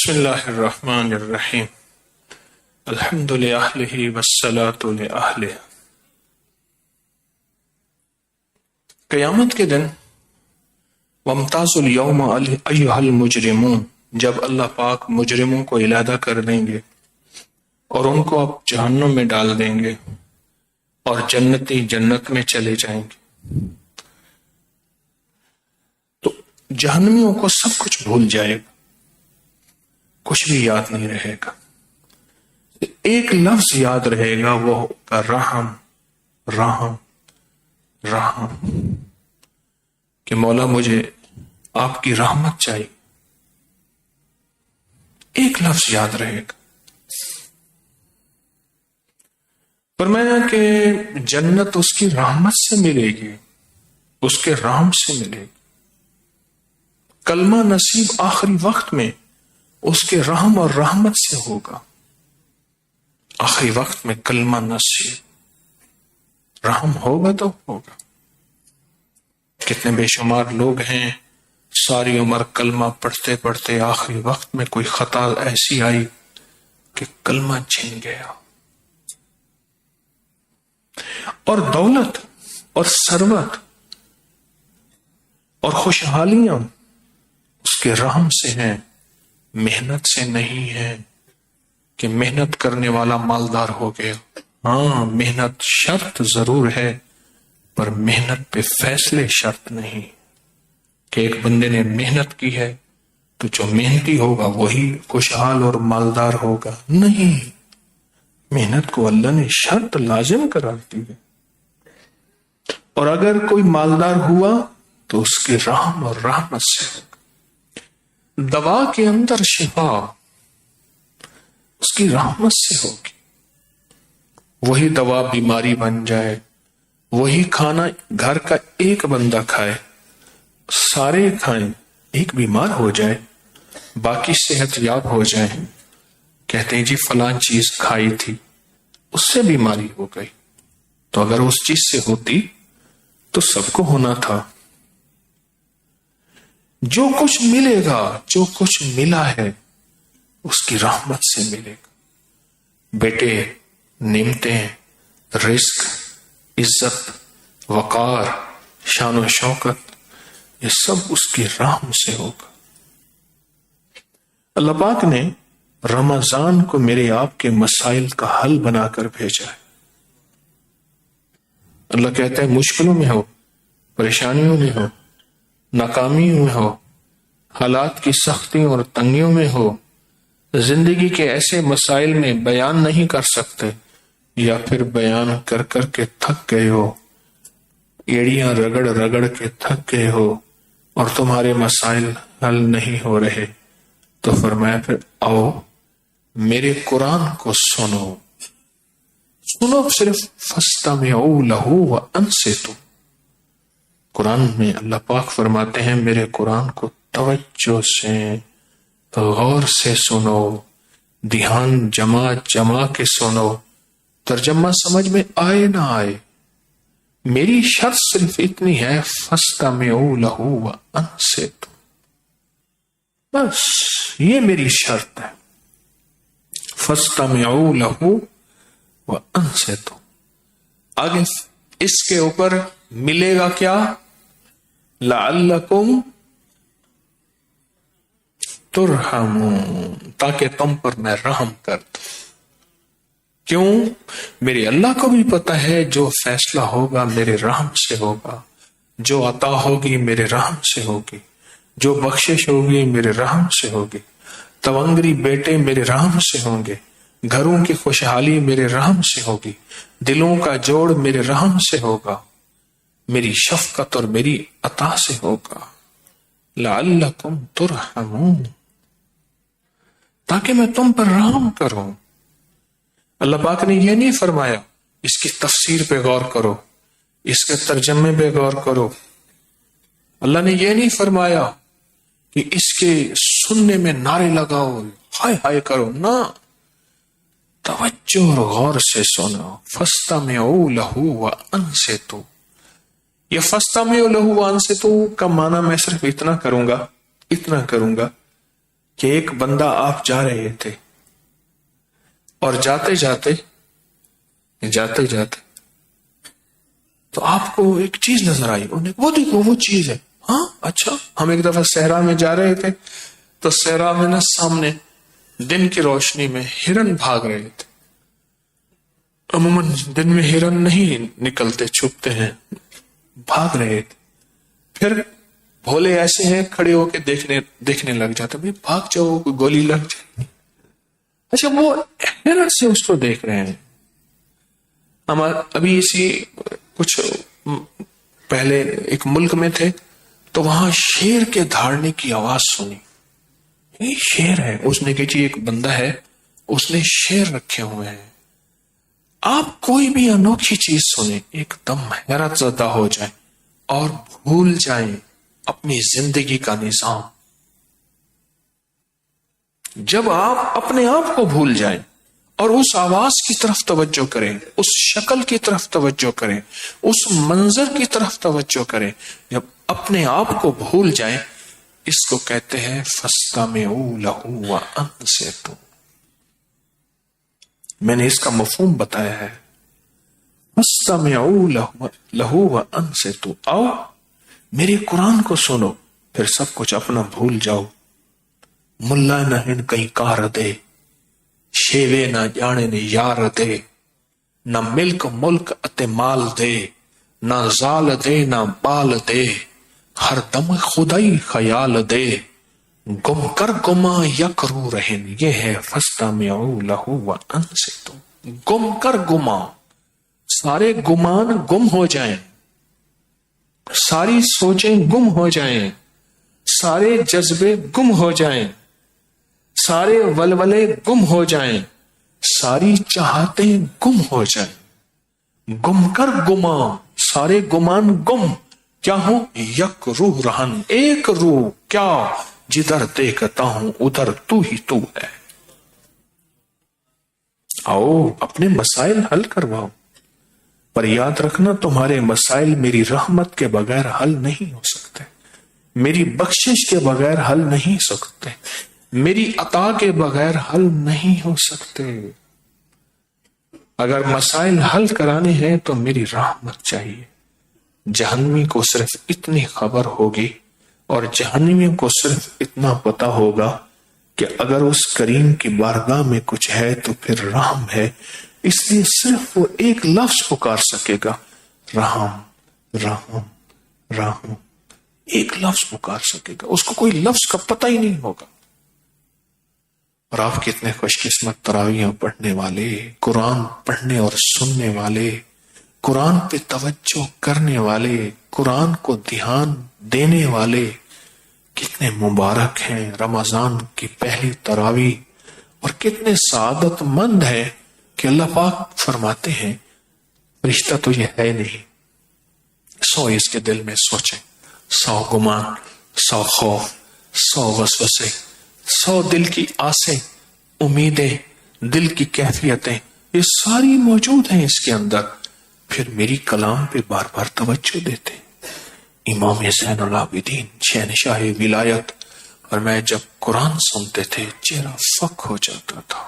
بسم اللہ الرحمن الرحیم الحمد للہ والصلاة لأہلہ۔ قیامت کے دن وامتازوا اليوم ایھا المجرمون، جب اللہ پاک مجرموں کو علیحدہ کر دیں گے اور ان کو اب جہنم میں ڈال دیں گے اور جنتی جنت میں چلے جائیں گے، تو جہنمیوں کو سب کچھ بھول جائے گا، کچھ بھی یاد نہیں رہے گا۔ ایک لفظ یاد رہے گا، وہ ہوگا رحم رحم رحم، کہ مولا مجھے آپ کی رحمت چاہیے۔ ایک لفظ یاد رہے گا۔ فرمایا کہ جنت اس کی رحمت سے ملے گی، اس کے رحم سے ملے گی۔ کلمہ نصیب آخری وقت میں اس کے رحم اور رحمت سے ہوگا۔ آخری وقت میں کلمہ نصیب رحم ہوگا تو ہوگا۔ کتنے بے شمار لوگ ہیں ساری عمر کلمہ پڑھتے پڑھتے آخری وقت میں کوئی خطا ایسی آئی کہ کلمہ چھن گیا، اور دولت اور ثروت اور خوشحالیاں اس کے رحم سے ہیں، محنت سے نہیں ہے کہ محنت کرنے والا مالدار ہو گیا۔ ہاں، محنت شرط ضرور ہے، پر محنت پہ فیصلے شرط نہیں کہ ایک بندے نے محنت کی ہے تو جو محنتی ہوگا وہی خوشحال اور مالدار ہوگا، نہیں۔ محنت کو اللہ نے شرط لازم قرار دی ہے، اور اگر کوئی مالدار ہوا تو اس کے رحم اور رحمت سے ہوگا۔ دوا کے اندر شفا اس کی رحمت سے ہوگی۔ وہی دوا بیماری بن جائے، وہی کھانا گھر کا ایک بندہ کھائے، سارے کھائیں، ایک بیمار ہو جائے، باقی صحت یاب ہو جائے، کہتے ہیں جی فلاں چیز کھائی تھی اس سے بیماری ہو گئی، تو اگر اس چیز سے ہوتی تو سب کو ہونا تھا۔ جو کچھ ملے گا، جو کچھ ملا ہے اس کی رحمت سے ملے گا۔ بیٹے، نعمتیں، رزق، عزت، وقار، شان و شوکت، یہ سب اس کی رحم سے ہوگا۔ اللہ پاک نے رمضان کو میرے آپ کے مسائل کا حل بنا کر بھیجا ہے۔ اللہ کہتا ہے مشکلوں میں ہو، پریشانیوں میں ہو، ناکامیوں میں ہو، حالات کی سختیوں اور تنگیوں میں ہو، زندگی کے ایسے مسائل میں بیان نہیں کر سکتے، یا پھر بیان کر کر کے تھک گئے ہو، ایڑیاں رگڑ رگڑ کے تھک گئے ہو اور تمہارے مسائل حل نہیں ہو رہے، تو فرمایا پھر آؤ میرے قرآن کو سنو، صرف فاستمعوا لہ وانصتوا۔ قرآن میں اللہ پاک فرماتے ہیں میرے قرآن کو توجہ سے، غور سے سنو، دھیان جما کے سنو، ترجمہ سمجھ میں آئے نہ آئے، میری شرط صرف اتنی ہے فاستمعوا لہ وانصتوا، بس یہ میری شرط ہے، فاستمعوا لہ وانصتوا۔ آگے اس کے اوپر ملے گا کیا؟ لعلکم ترحمون، تاکہ تم پر میں رحم کر دوں۔ کیوں؟ میرے اللہ کو بھی پتہ ہے جو فیصلہ ہوگا میرے رحم سے ہوگا، جو عطا ہوگی میرے رحم سے ہوگی، جو بخشش ہوگی میرے رحم سے ہوگی، تونگری بیٹے میرے رحم سے ہوں گے، گھروں کی خوشحالی میرے رحم سے ہوگی، دلوں کا جوڑ میرے رحم سے ہوگا، میری شفقت اور میری عطا سے ہوگا۔ لعلکم ترحمون، تاکہ میں تم پر رحم کروں۔ اللہ پاک نے یہ نہیں فرمایا اس کی تفسیر پہ غور کرو، اس کے ترجمے پہ غور کرو، اللہ نے یہ نہیں فرمایا کہ اس کے سننے میں نعرے لگاؤ، ہائے ہائے کرو، نہ، توجہ اور غور سے سنو۔ فاستمعوا لہ وانصتوا، یہ فاستمعوا لہ وانصتوا کا معنی میں صرف اتنا کروں گا کہ ایک بندہ آپ جا رہے تھے اور جاتے جاتے تو آپ کو ایک چیز نظر آئی، انہیں وہ دیکھو وہ چیز ہے. ہاں اچھا. ہم ایک دفعہ صحرا میں جا رہے تھے تو صحرا میں نا سامنے دن کی روشنی میں ہرن بھاگ رہے تھے. عموماً دن میں ہرن نہیں نکلتے، چھپتے ہیں، بھاگ رہے تھے. پھر بھولے ایسے ہیں کھڑے ہو کے دیکھنے لگ جاتے، بھائی بھاگ جاؤ کوئی گولی لگ جائے. اچھا وہ ہرن سے اس کو دیکھ رہے ہیں. ہم ابھی اسی کچھ پہلے ایک ملک میں تھے تو وہاں شیر کے دھاڑنے کی آواز سنی. یہ شیر ہے. اس نے کہ جی ایک بندہ ہے اس نے شیر رکھے ہوئے ہیں. آپ کوئی بھی انوکھی چیز سنیں ایک دم حیرت زدہ ہو جائیں اور بھول جائیں اپنی زندگی کا نظام. جب آپ اپنے آپ کو بھول جائیں اور اس آواز کی طرف توجہ کریں، اس شکل کی طرف توجہ کریں، اس منظر کی طرف توجہ کریں، جب اپنے آپ کو بھول جائیں، اس کو کہتے ہیں فَاسْتَمِعُوا لَهُ وَأَنصِتُوا. میں نے اس کا مفہوم بتایا ہے. فَاسْتَمِعُوا لَهُ وَأَنصِتُوا. آؤ میرے قرآن کو سنو پھر سب کچھ اپنا بھول جاؤ. ملا نہ ہن کہیں کار دے، شیوے نہ جانے نے یار دے، نہ ملک ملک اتے مال دے، نہ زال دے نہ بال دے، ہر دم خدائی خیال دے، گم کر گما یک رو رہن. یہ ہے فَاسْتَمِعُوا لَهُ وَأَنصِتُوا. گم کر گما، سارے گمان گم ہو جائیں، ساری سوچیں گم ہو جائیں، سارے جذبے گم ہو جائیں، سارے ولولے گم ہو جائیں، ساری چاہتیں گم ہو جائیں. گم کر گما، سارے گمان گم، کیا ہوں یک روح رہن، ایک روح کیا، جدھر دیکھتا ہوں ادھر تو ہی تو ہے. آؤ اپنے مسائل حل کرواؤ، پر یاد رکھنا تمہارے مسائل میری رحمت کے بغیر حل نہیں ہو سکتے، میری بخشش کے بغیر حل نہیں ہو سکتے، میری عطا کے بغیر حل نہیں ہو سکتے. اگر مسائل حل کرانے ہیں تو میری رحمت چاہیے. جہنمی کو صرف اتنی خبر ہوگی اور جہنمیوں کو صرف اتنا پتا ہوگا کہ اگر اس کریم کی بارگاہ میں کچھ ہے تو پھر رحم ہے. اس لیے صرف وہ ایک لفظ پکار سکے گا، رحم رحم رحم. ایک لفظ پکار سکے گا، اس کو کوئی لفظ کا پتہ ہی نہیں ہوگا. اور آپ کتنے خوش قسمت تراویحاں پڑھنے والے، قرآن پڑھنے اور سننے والے، قرآن پہ توجہ کرنے والے، قرآن کو دھیان دینے والے کتنے مبارک ہیں. رمضان کی پہلی تراویح، اور کتنے سعادت مند ہیں کہ اللہ پاک فرماتے ہیں رشتہ تو یہ ہے نہیں. 100 اس کے دل میں سوچیں، 100 گمان، 100 خوف، 100 وسوسے، 100 دل کی آسیں، امیدیں، دل کی کیفیتیں، یہ ساری موجود ہیں اس کے اندر. پھر میری کلام پہ بار بار توجہ دیتے. امام زین العابدین شہنشاہ ولایت، اور میں جب قرآن سنتے تھے چہرہ فک ہو جاتا تھا،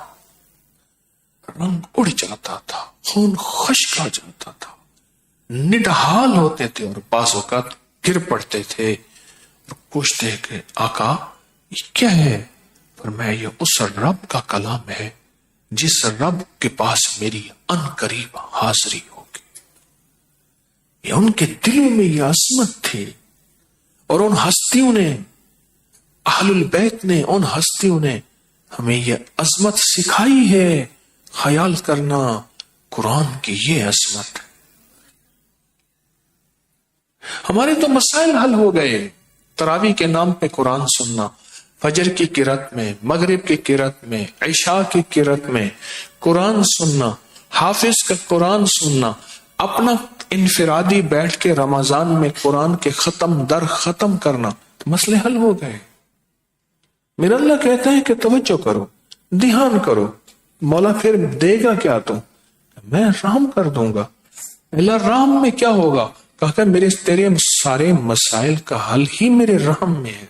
رنگ اڑ جاتا تھا، خون خشک آ جاتا تھا، نڈھال ہوتے تھے اور بعض اوقات گر پڑتے تھے اور پوچھتے کہ آقا یہ کیا ہے؟ فرمایا یہ اس رب کا کلام ہے جس رب کے پاس میری ان قریب حاضری ہوگی. یہ ان کے دلوں میں یہ عظمت تھی، اور ان ہستیوں نے، اہل البیت نے، ان ہستیوں نے ہمیں یہ عظمت سکھائی ہے. خیال کرنا قرآن کی یہ عظمت. ہمارے تو مسائل حل ہو گئے. تراویح کے نام پہ قرآن سننا، فجر کی قرات میں، مغرب کی قرات میں، عشاء کی قرات میں قرآن سننا، حافظ کا قرآن سننا، اپنا انفرادی بیٹھ کے رمضان میں قرآن کے ختم در ختم کرنا، تو مسئلے حل ہو گئے. میرا اللہ کہتا ہے کہ توجہ کرو، دھیان کرو. مولا پھر دے گا کیا؟ تم میں رحم کر دوں گا. اللہ رحم میں کیا ہوگا؟ کہا کہ میرے تیرے سارے مسائل کا حل ہی میرے رحم میں ہے.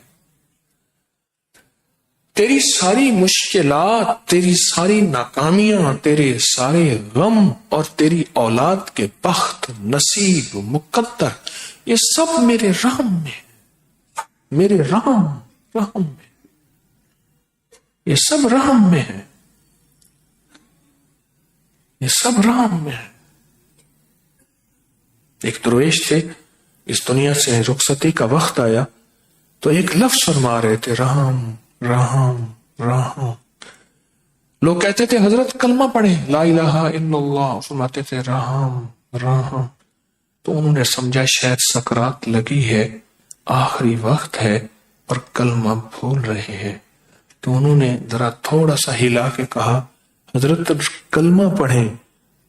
تیری ساری مشکلات، تیری ساری ناکامیاں، تیرے سارے غم اور تیری اولاد کے بخت، نصیب، مقدر، یہ سب میرے رحم میں، میرے رحم میں، یہ سب رحم میں ہے، یہ سب رحم میں ہے۔ ایک درویش تھے، اس دنیا سے رخصتی کا وقت آیا تو ایک لفظ فرما رہے تھے، رحم رحم رحم۔ لوگ کہتے تھے حضرت کلمہ پڑھیں، لا الہ الا اللہ، فرماتے تھے رحم رحم۔ تو انہوں نے سمجھا شاید سکرات لگی ہے، آخری وقت ہے اور کلمہ بھول رہے ہیں، تو انہوں نے ذرا تھوڑا سا ہلا کے کہا حضرت کلمہ پڑھیں۔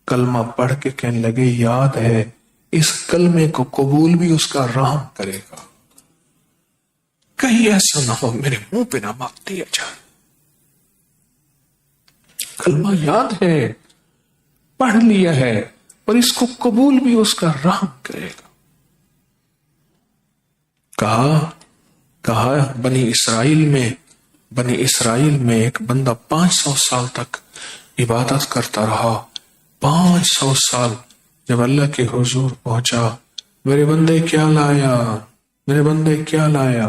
کلمہ پڑھ کے کہنے لگے یاد ہے اس کلمے کو قبول بھی اس کا رحم کرے گا، کہیں ایسا نہ ہو میرے منہ پہ نہ مار دیا جائے۔ کلمہ یاد ہے، پڑھ لیا ہے، پر اس کو قبول بھی اس کا رحم کرے گا۔ کہا بنی اسرائیل میں ایک بندہ 500 سال تک عبادت کرتا رہا۔ 500 سال جب اللہ کے حضور پہنچا، میرے بندے کیا لایا، میرے بندے کیا لایا؟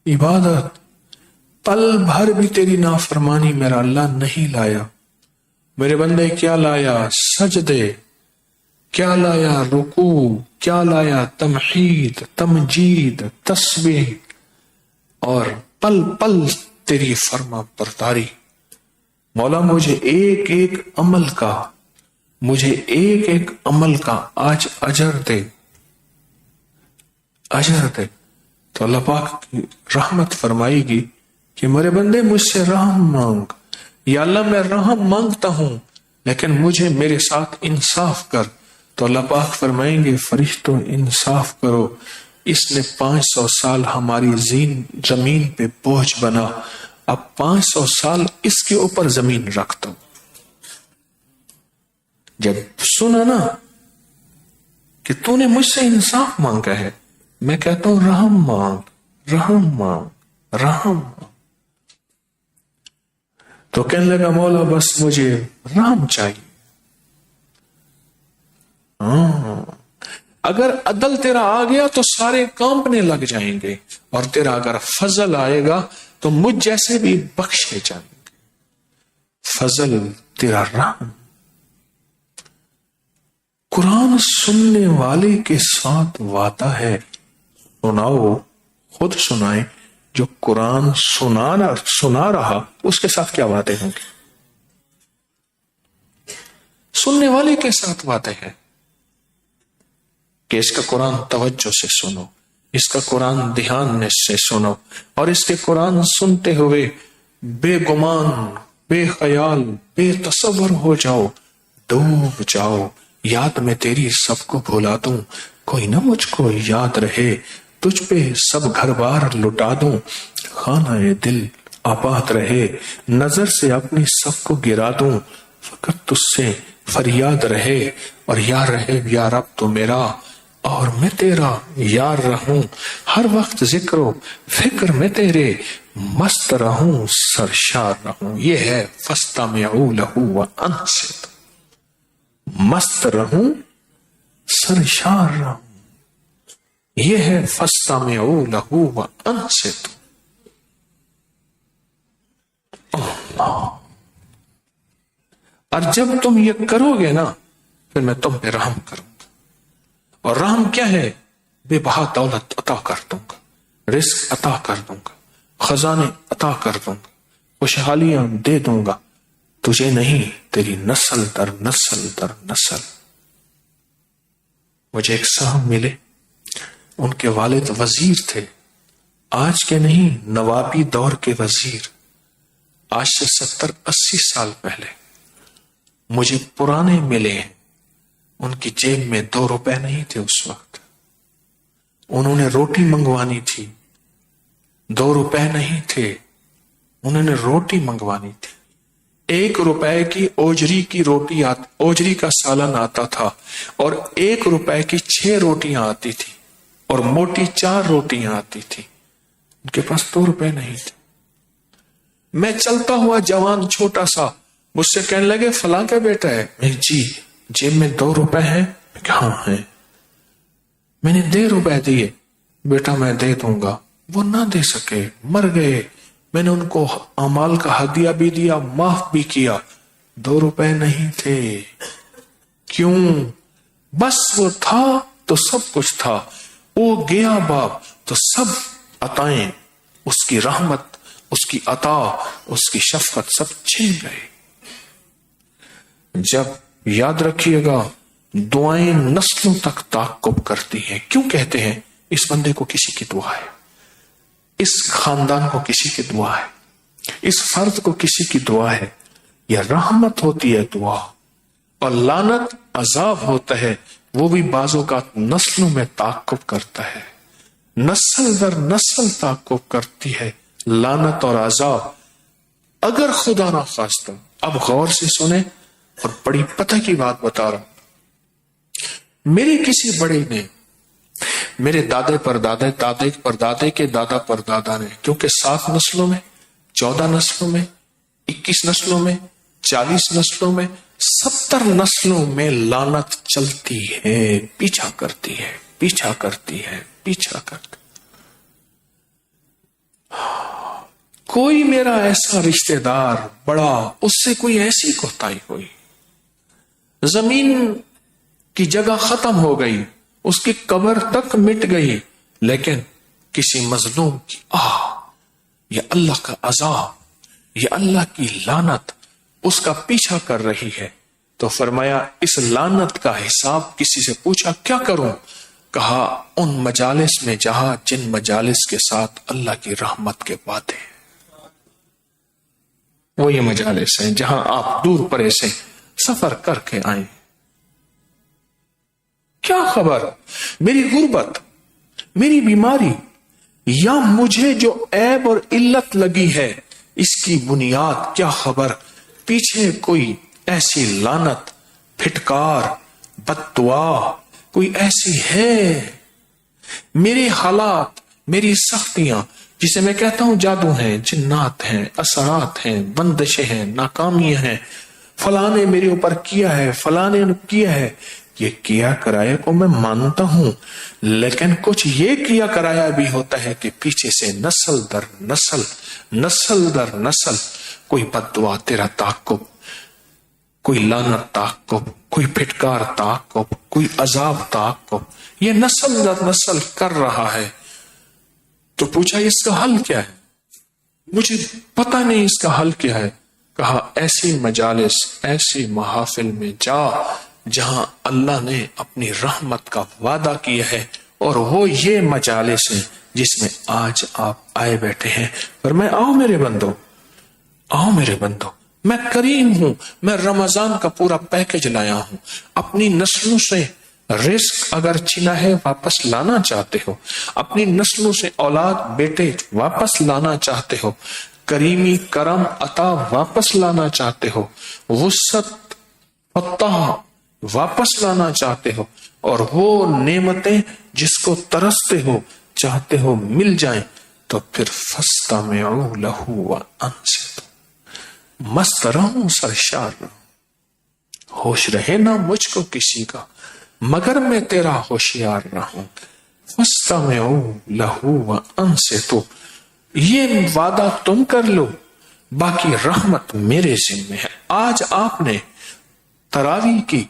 عبادت۔ پل بھر بھی تیری نافرمانی میرا اللہ نہیں لایا۔ میرے بندے کیا لایا؟ سجدے۔ کیا لایا؟ رکوع۔ کیا لایا؟ تمحید، تمجید، تسبیح، اور پل پل تیری فرما برداری۔ مولا مجھے ایک ایک عمل کا آج اجر دے، اجر دے۔ تو اللہ پاک کی رحمت فرمائے گی کہ میرے بندے مجھ سے رحم مانگ، یا اللہ میں رحم مانگتا ہوں لیکن مجھے میرے ساتھ انصاف کر۔ تو اللہ پاک فرمائیں گے فرشتوں انصاف کرو، اس نے 500 سال ہماری زمین پہ بوجھ بنا، اب 500 سال اس کے اوپر زمین رکھتا ہوں۔ جب سنا نا کہ تو نے مجھ سے انصاف مانگا ہے، میں کہتا ہوں رحم مانگ، رحم مانگ، رحم مانگ۔ تو کہنے لگا مولا بس مجھے رحم چاہیے۔ اگر عدل تیرا آ گیا تو سارے کانپنے لگ جائیں گے، اور تیرا اگر فضل آئے گا تو مجھ جیسے بھی بخشے جائیں گے۔ فضل تیرا رحم۔ قرآن سننے والے کے ساتھ وعدہ ہے۔ سناؤ، خود سنائیں، جو قرآن سنا رہا اس کے ساتھ کیا وعدے ہوں گے؟ سننے والے کے ساتھ وعدے ہیں کہ اس کا قرآن توجہ سے سنو، اس کا قرآن دھیان سے سنو، اور اس کے قرآن سنتے ہوئے بے گمان، بے خیال، بے تصور ہو جاؤ، ڈوب جاؤ، یاد میں تیری سب کو بھلا دوں، کوئی نہ مجھ کو یاد رہے، تجھ پہ سب گھر بار لٹا دوں، خانہ دل آباد رہے، نظر سے اپنی سب کو گرا دوں، فقط تجھ سے فریاد رہے، اور یار رہے یا رب تو میرا، اور میں تیرا یار رہوں، ہر وقت ذکر و فکر میں تیرے مست رہوں، سرشار رہوں۔ یہ ہے فاستمعوا لہ وانصتوا، مست رہوں، سرشار رہوں، یہ ہے فاستمعوا لہ وانصتوا۔ اور جب تم یہ کرو گے نا، پھر میں تم پہ رحم کروں گا۔ اور رحم کیا ہے؟ بے بہا دولت عطا کر دوں گا، رزق عطا کر دوں گا، خزانے عطا کر دوں گا، خوشحالیاں دے دوں گا، تجھے نہیں، تیری نسل در نسل در نسل۔ مجھے ایک صاحب ملے، ان کے والد وزیر تھے، آج کے نہیں، نوابی دور کے وزیر، آج سے 70-80 سال پہلے۔ مجھے پرانے ملے ہیں، ان کی جیب میں 2 روپے نہیں تھے اس وقت، انہوں نے روٹی منگوانی تھی، 2 روپے نہیں تھے، انہوں نے روٹی منگوانی تھی، 1 روپے کی اوجری کا سالن آتا تھا، اور 1 روپے کی 6 روٹیاں آتی تھی، اور موٹی 4 روٹیاں آتی تھی، ان کے پاس 2 روپے نہیں تھے، میں چلتا ہوا جوان چھوٹا سا مجھ سے کہنے لگے فلاں کا بیٹا ہے، میں جی جیب میں 2 روپے ہیں، ہاں ہے، میں نے 1.5 روپے دیے، بیٹا میں دے دوں گا، وہ نہ دے سکے، مر گئے، میں نے ان کو اعمال کا ہدیہ بھی دیا، معاف بھی کیا، 2 روپے نہیں تھے، کیوں؟ بس وہ تھا تو سب کچھ تھا، وہ گیا باپ تو سب عطائیں، اس کی رحمت، اس کی عطا، اس کی شفقت سب چھین گئے۔ جب یاد رکھیے گا دعائیں نسلوں تک تعاقب کرتی ہیں، کیوں کہتے ہیں اس بندے کو کسی کی دعا ہے، اس خاندان کو کسی کی دعا ہے، اس فرد کو کسی کی دعا ہے، یہ رحمت ہوتی ہے دعا، اور لعنت عذاب ہوتا ہے، وہ بھی بعض اوقات نسلوں میں تعاقب کرتا ہے، نسل در نسل تعاقب کرتی ہے لعنت اور عذاب۔ اگر خدا نہ خواستہ، اب غور سے سنیں اور بڑی پتہ کی بات بتا رہا ہوں، میرے کسی بڑے نے، میرے دادے پر دادے، دادے پر دادے کے دادا پر دادا نے، کیونکہ 7 نسلوں میں، 14 نسلوں میں، 21 نسلوں میں، 40 نسلوں میں، 70 نسلوں میں لعنت چلتی ہے، پیچھا کرتی ہے، پیچھا کرتی ہے، پیچھا کرتی۔ کوئی میرا ایسا رشتہ دار بڑا، اس سے کوئی ایسی کوتاہی ہوئی، زمین کی جگہ ختم ہو گئی، اس کی قبر تک مٹ گئی، لیکن کسی مظلوم کی یہ اللہ کا عذاب، یہ اللہ کی لعنت اس کا پیچھا کر رہی ہے، تو فرمایا اس لعنت کا حساب کسی سے پوچھا کیا کروں؟ کہا ان مجالس میں جہاں جن مجالس کے ساتھ اللہ کی رحمت کے باتیں، وہ یہ مجالس ہیں جہاں آپ دور پرے سے سفر کر کے آئیں۔ کیا خبر میری غربت، میری بیماری، یا مجھے جو عیب اور علت لگی ہے اس کی بنیاد کیا خبر؟ پیچھے کوئی ایسی لعنت، پھٹکار، بد دعا کوئی ایسی ہے؟ میرے حالات، میری سختیاں، جسے میں کہتا ہوں جادو ہیں، جنات ہیں، اثرات ہیں، بندشیں ہیں، ناکامیاں ہیں، فلاں نے میرے اوپر کیا ہے، فلاں نے کیا ہے، یہ کیا کرایا کو میں مانتا ہوں، لیکن کچھ یہ کیا کرایا بھی ہوتا ہے کہ پیچھے سے نسل در نسل، نسل در نسل کوئی بد دعا تیرا تعاقب، کوئی لعنت تعاقب، کوئی پھٹکار تعاقب، کوئی عذاب تعاقب، یہ نسل در نسل کر رہا ہے۔ تو پوچھا اس کا حل کیا ہے؟ مجھے پتہ نہیں اس کا حل کیا ہے۔ کہا ایسی مجالس، ایسی محافل میں جا جہاں اللہ نے اپنی رحمت کا وعدہ کیا ہے، اور وہ یہ مجالس ہیں جس میں آج آپ آئے بیٹھے ہیں۔ فرمایا آؤ میرے بندو، آؤ میرے بندو، میں کریم ہوں، میں رمضان کا پورا پیکج لایا ہوں، اپنی نسلوں سے رزق اگر چھنا ہے واپس لانا چاہتے ہو، اپنی نسلوں سے اولاد بیٹے واپس لانا چاہتے ہو، کریمی کرم عطا واپس لانا چاہتے ہو، وسعت فتح واپس لانا چاہتے ہو، اور وہ نعمتیں جس کو ترستے ہو چاہتے ہو مل جائیں، تو پھر فاستمعوا لہ وانصتوا، مست رہوں، سرشار رہوں، ہوش رہے نہ مجھ کو کسی کا مگر میں تیرا ہوشیار رہوں، فاستمعوا لہ وانصتوا، یہ وعدہ تم کر لو، باقی رحمت میرے ذمہ ہے۔ آج آپ نے تراویح کی،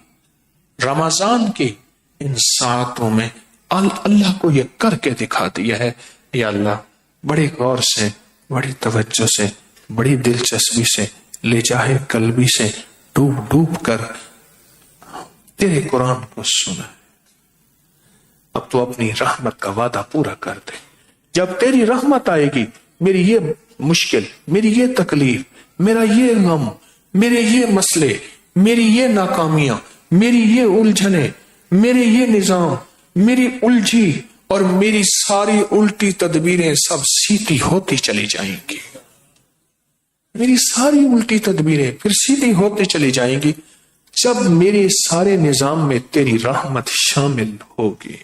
رمضان کی ان ساعتوں میں اللہ کو یہ کر کے دکھا دیا ہے۔ یا اللہ بڑی غور سے، بڑی توجہ سے، بڑی دلچسپی سے، لے جاہے قلبی سے ڈوب ڈوب کر تیرے قرآن کو سنا، اب تو اپنی رحمت کا وعدہ پورا کر دے۔ جب تیری رحمت آئے گی، میری یہ مشکل، میری یہ تکلیف، میرا یہ غم، میرے یہ مسئلے، میری یہ ناکامیاں، میری یہ الجھنیں، میرے یہ نظام، میری الجھی اور میری ساری الٹی تدبیریں سب سیدھی ہوتی چلی جائیں گی، میری ساری الٹی تدبیریں پھر سیدھی ہوتی چلی جائیں گی جب میرے سارے نظام میں تیری رحمت شامل ہوگی،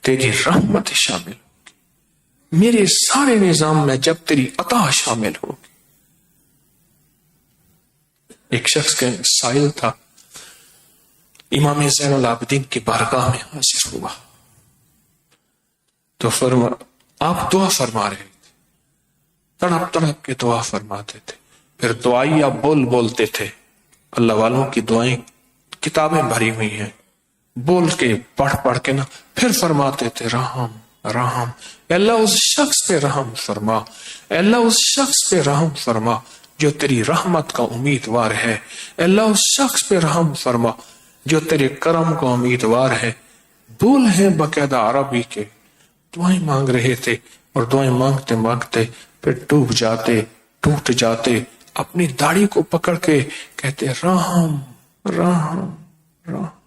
تیری رحمت شامل ہوگی۔ میرے سارے نظام میں جب تیری عطا شامل ہوگی. ایک شخص کا سائل تھا، امام زین العابدین کی بارگاہ میں حاضر ہوا تو آپ دعا فرما رہے تھے، تڑپ تڑپ کے دعا فرماتے تھے. پھر دعائیں آپ بولتے تھے. اللہ والوں کی دعائیں کتابیں بھری ہوئی ہیں، بول کے پڑھ کے نا پھر فرماتے تھے رحم رحم. اے اللہ اس شخص پہ رحم فرما، اے اللہ اس شخص پہ رحم فرما جو تیری رحمت کا امیدوار ہے، اے اللہ اس شخص پہ رحم فرما جو تیرے کرم کا امیدوار ہے. بول ہیں باقاعدہ عربی کے، دعائیں مانگ رہے تھے اور دعائیں مانگتے مانگتے پھر ڈوب جاتے، ٹوٹ جاتے، اپنی داڑھی کو پکڑ کے کہتے رحم رحم رحم.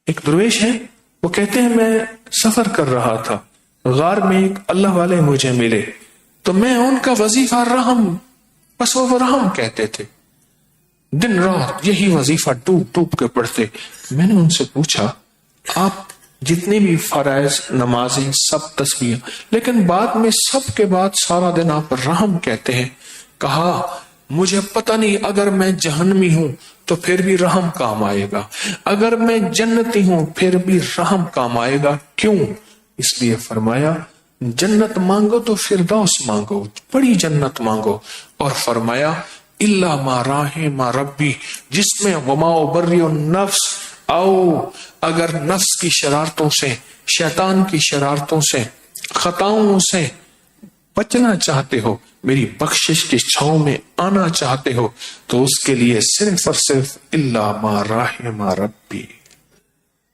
ایک درویش ہے، وہ کہتے ہیں میں سفر کر رہا تھا، غار میں ایک اللہ والے مجھے ملے تو میں ان کا وظیفہ رحم، بس وہ رحم کہتے تھے، دن رات یہی وظیفہ ڈوب ڈوب کے پڑھتے. میں نے ان سے پوچھا آپ جتنی بھی فرائض نمازیں سب تسبیح، لیکن بعد میں سب کے بعد سارا دن آپ رحم کہتے ہیں. کہا مجھے پتہ نہیں، اگر میں جہنمی ہوں تو پھر بھی رحم کام آئے گا، اگر میں جنتی ہوں پھر بھی رحم کام آئے گا. کیوں؟ اس لیے فرمایا جنت مانگو تو فردوس مانگو، بڑی جنت مانگو. اور فرمایا الا ما رحم ربی، جس میں وما ابری النفس، او اگر نفس کی شرارتوں سے، شیطان کی شرارتوں سے، خطاؤں سے بچنا چاہتے ہو، میری بخشش کی چھاؤں میں آنا چاہتے ہو، تو اس کے لیے صرف اور صرف الا ما رحم ربی،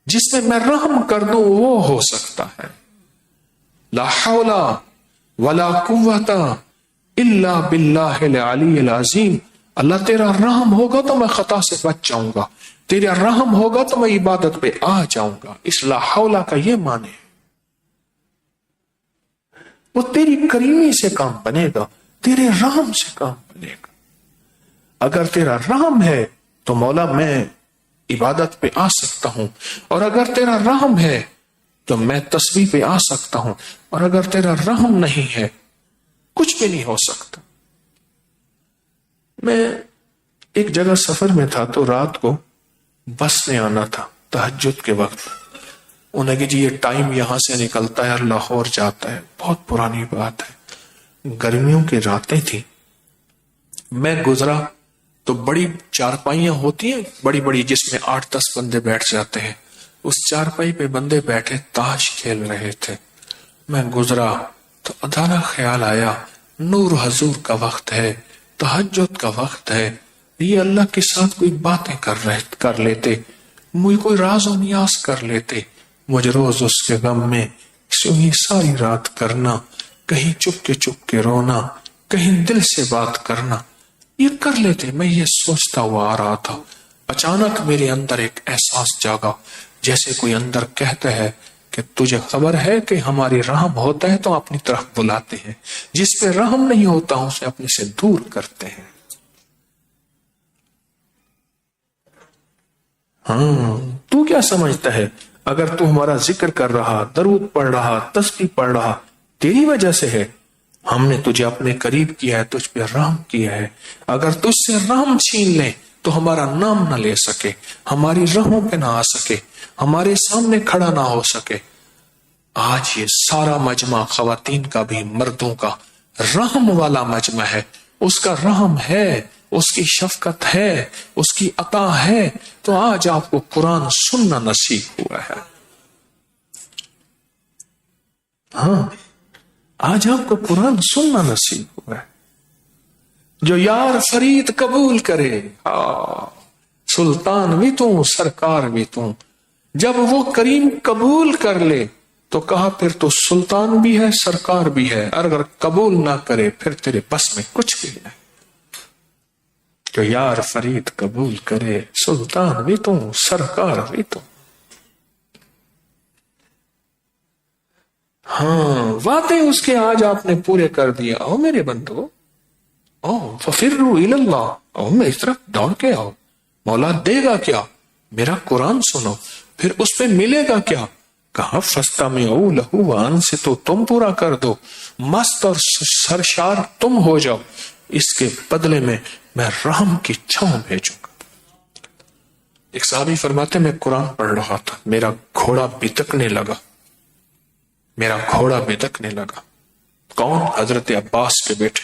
جس میں رحم کر دوں وہ ہو سکتا ہے. لا حول ولا قوت الا باللہ العلی العظیم. اللہ تیرا رحم ہوگا تو میں خطا سے بچ جاؤں گا، تیرا رحم ہوگا تو میں عبادت پہ آ جاؤں گا. اس لا حول کا یہ معنی ہے وہ تیری کریمی سے کام بنے گا، تیرے رحم سے کام بنے گا. اگر تیرا رحم ہے تو مولا میں عبادت پہ آ سکتا ہوں، اور اگر تیرا رحم ہے تو میں تسبیح پہ آ سکتا ہوں، اور اگر تیرا رحم نہیں ہے کچھ بھی نہیں ہو سکتا. میں ایک جگہ سفر میں تھا تو رات کو بس نے آنا تھا تہجد کے وقت. انہیں کہ جی یہ ٹائم یہاں سے نکلتا ہے اور لاہور جاتا ہے. بہت پرانی بات ہے، گرمیوں کی راتیں تھی. میں گزرا تو بڑی چارپائیاں ہوتی ہیں بڑی بڑی، جس میں 8-10 بندے بیٹھ جاتے ہیں. اس چارپائی پہ بندے بیٹھے تاش کھیل رہے تھے. میں گزرا تو ادھارا خیال آیا نور حضور کا وقت ہے، تہجد کا وقت ہے، یہ اللہ کے ساتھ کوئی باتیں کر لیتے، مجھے کوئی راز و نیاز کر لیتے. مجھے روز اس کے غم میں ساری رات کرنا، کہیں چپ کے رونا، کہیں دل سے بات کرنا، یہ کر لیتے. میں یہ سوچتا ہوا آ رہا تھا، اچانک میرے اندر ایک احساس جاگا، جیسے کوئی اندر کہتا ہے کہ تجھے خبر ہے کہ ہماری رحم ہوتا ہے تو اپنی طرف بلاتے ہیں، جس پہ رحم نہیں ہوتا اسے اپنے سے دور کرتے ہیں. ہاں تو کیا سمجھتا ہے اگر تو ہمارا ذکر کر رہا، درود پڑھ رہا، تسبیح پڑھ رہا، تیری وجہ سے ہے. ہم نے تجھے اپنے قریب کیا ہے، تجھ پہ رحم کیا ہے. اگر تجھ سے رحم چھین لیں تو ہمارا نام نہ لے سکے، ہماری راہوں پہ نہ آ سکے، ہمارے سامنے کھڑا نہ ہو سکے. آج یہ سارا مجمع خواتین کا بھی مردوں کا رحم والا مجمع ہے. اس کا رحم ہے، اس کی شفقت ہے، اس کی عطا ہے. تو آج آپ کو قرآن سننا نصیب ہوا ہے. ہاں آج آپ کو قرآن سننا نصیب ہوا ہے. جو یار فرید قبول کرے، سلطان بھی تو سرکار بھی تو، جب وہ کریم قبول کر لے تو کہا پھر تو سلطان بھی ہے سرکار بھی ہے، اگر قبول نہ کرے پھر تیرے بس میں کچھ بھی نہیں. جو یار فرید قبول کرے، سلطان بھی تو سرکار بھی تو. ہاں وعدے اس کے آج آپ نے پورے کر دیا. او میرے بندو، او ففروا الی اللہ، او میری طرف دوڑ کے آؤ. مولا دے گا کیا؟ میرا قرآن سنو. پھر اس پہ ملے گا کیا؟ کہا فاستمعوا لہ وانصتوا، تم پورا کر دو، مست اور سرشار تم ہو جاؤ، اس کے بدلے میں رحم کی چھاؤں بھیجوں گا۔ ایک صحابی فرماتے میں قرآن پڑھ رہا تھا، میرا گھوڑا بتکنے لگا، میرا گھوڑا بتکنے لگا۔ کون؟ حضرت عباس کے بیٹے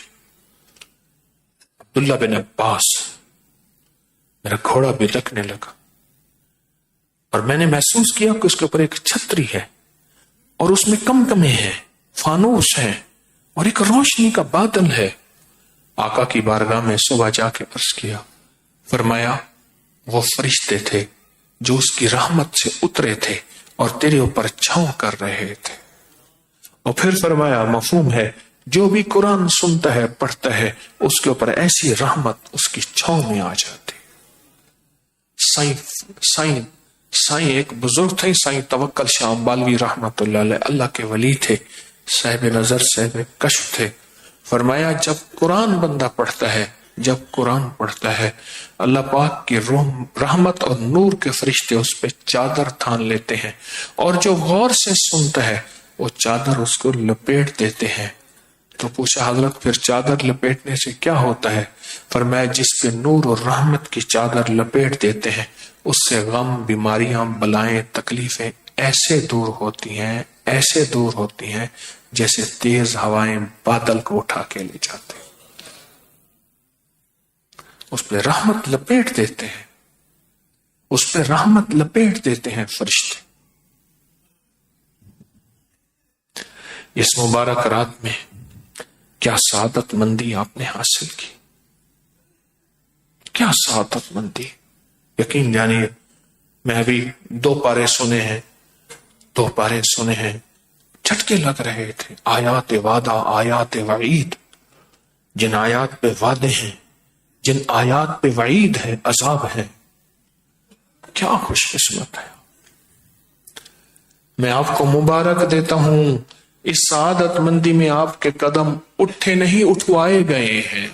عبداللہ بن عباس۔ میرا گھوڑا بتکنے لگا اور میں نے محسوس کیا کہ اس کے اوپر ایک چھتری ہے اور اس میں کمکمے ہیں، فانوس ہے اور ایک روشنی کا بادل ہے۔ آقا کی بارگاہ میں صبح جا کے عرض کیا، فرمایا وہ فرشتے تھے جو اس کی رحمت سے اترے تھے اور تیرے اوپر چھاؤں کر رہے تھے۔ اور پھر فرمایا مفہوم ہے، جو بھی قرآن سنتا ہے پڑھتا ہے اس کے اوپر ایسی رحمت اس کی چھاؤں میں آ جاتی۔ سائیں ایک بزرگ تھے، سائیں توکل شاہ بالوی رحمت اللہ علیہ، اللہ کے ولی تھے، صاحب نظر صاحب کشف تھے۔ فرمایا جب قرآن بندہ پڑھتا ہے، جب قرآن پڑھتا ہے، اللہ پاک کی رحمت اور نور کے فرشتے اس پہ چادر تھان لیتے ہیں، اور جو غور سے سنتا ہے وہ چادر اس کو لپیٹ دیتے ہیں۔ تو پوچھا حضرت پھر چادر لپیٹنے سے کیا ہوتا ہے؟ فرمایا جس پہ نور اور رحمت کی چادر لپیٹ دیتے ہیں اس سے غم، بیماریاں، بلائیں، تکلیفیں ایسے دور ہوتی ہیں، ایسے دور ہوتی ہیں جیسے تیز ہوائیں بادل کو اٹھا کے لے جاتے ہیں۔ اس پہ رحمت لپیٹ دیتے ہیں، اس پہ رحمت لپیٹ دیتے ہیں فرشتے۔ اس مبارک رات میں کیا سعادت مندی آپ نے حاصل کی، کیا سعادت مندی۔ یقین جانیے میں ابھی 2 پارے سنے ہیں، جھٹکے لگ رہے تھے۔ آیات وعدہ، آیات وعید، جن آیات پہ وعدے ہیں، جن آیات پہ وعید ہے، عذاب ہے، کیا خوش قسمت ہے۔ میں آپ کو مبارک دیتا ہوں، اس سعادت مندی میں آپ کے قدم اٹھے نہیں اٹھوائے گئے ہیں،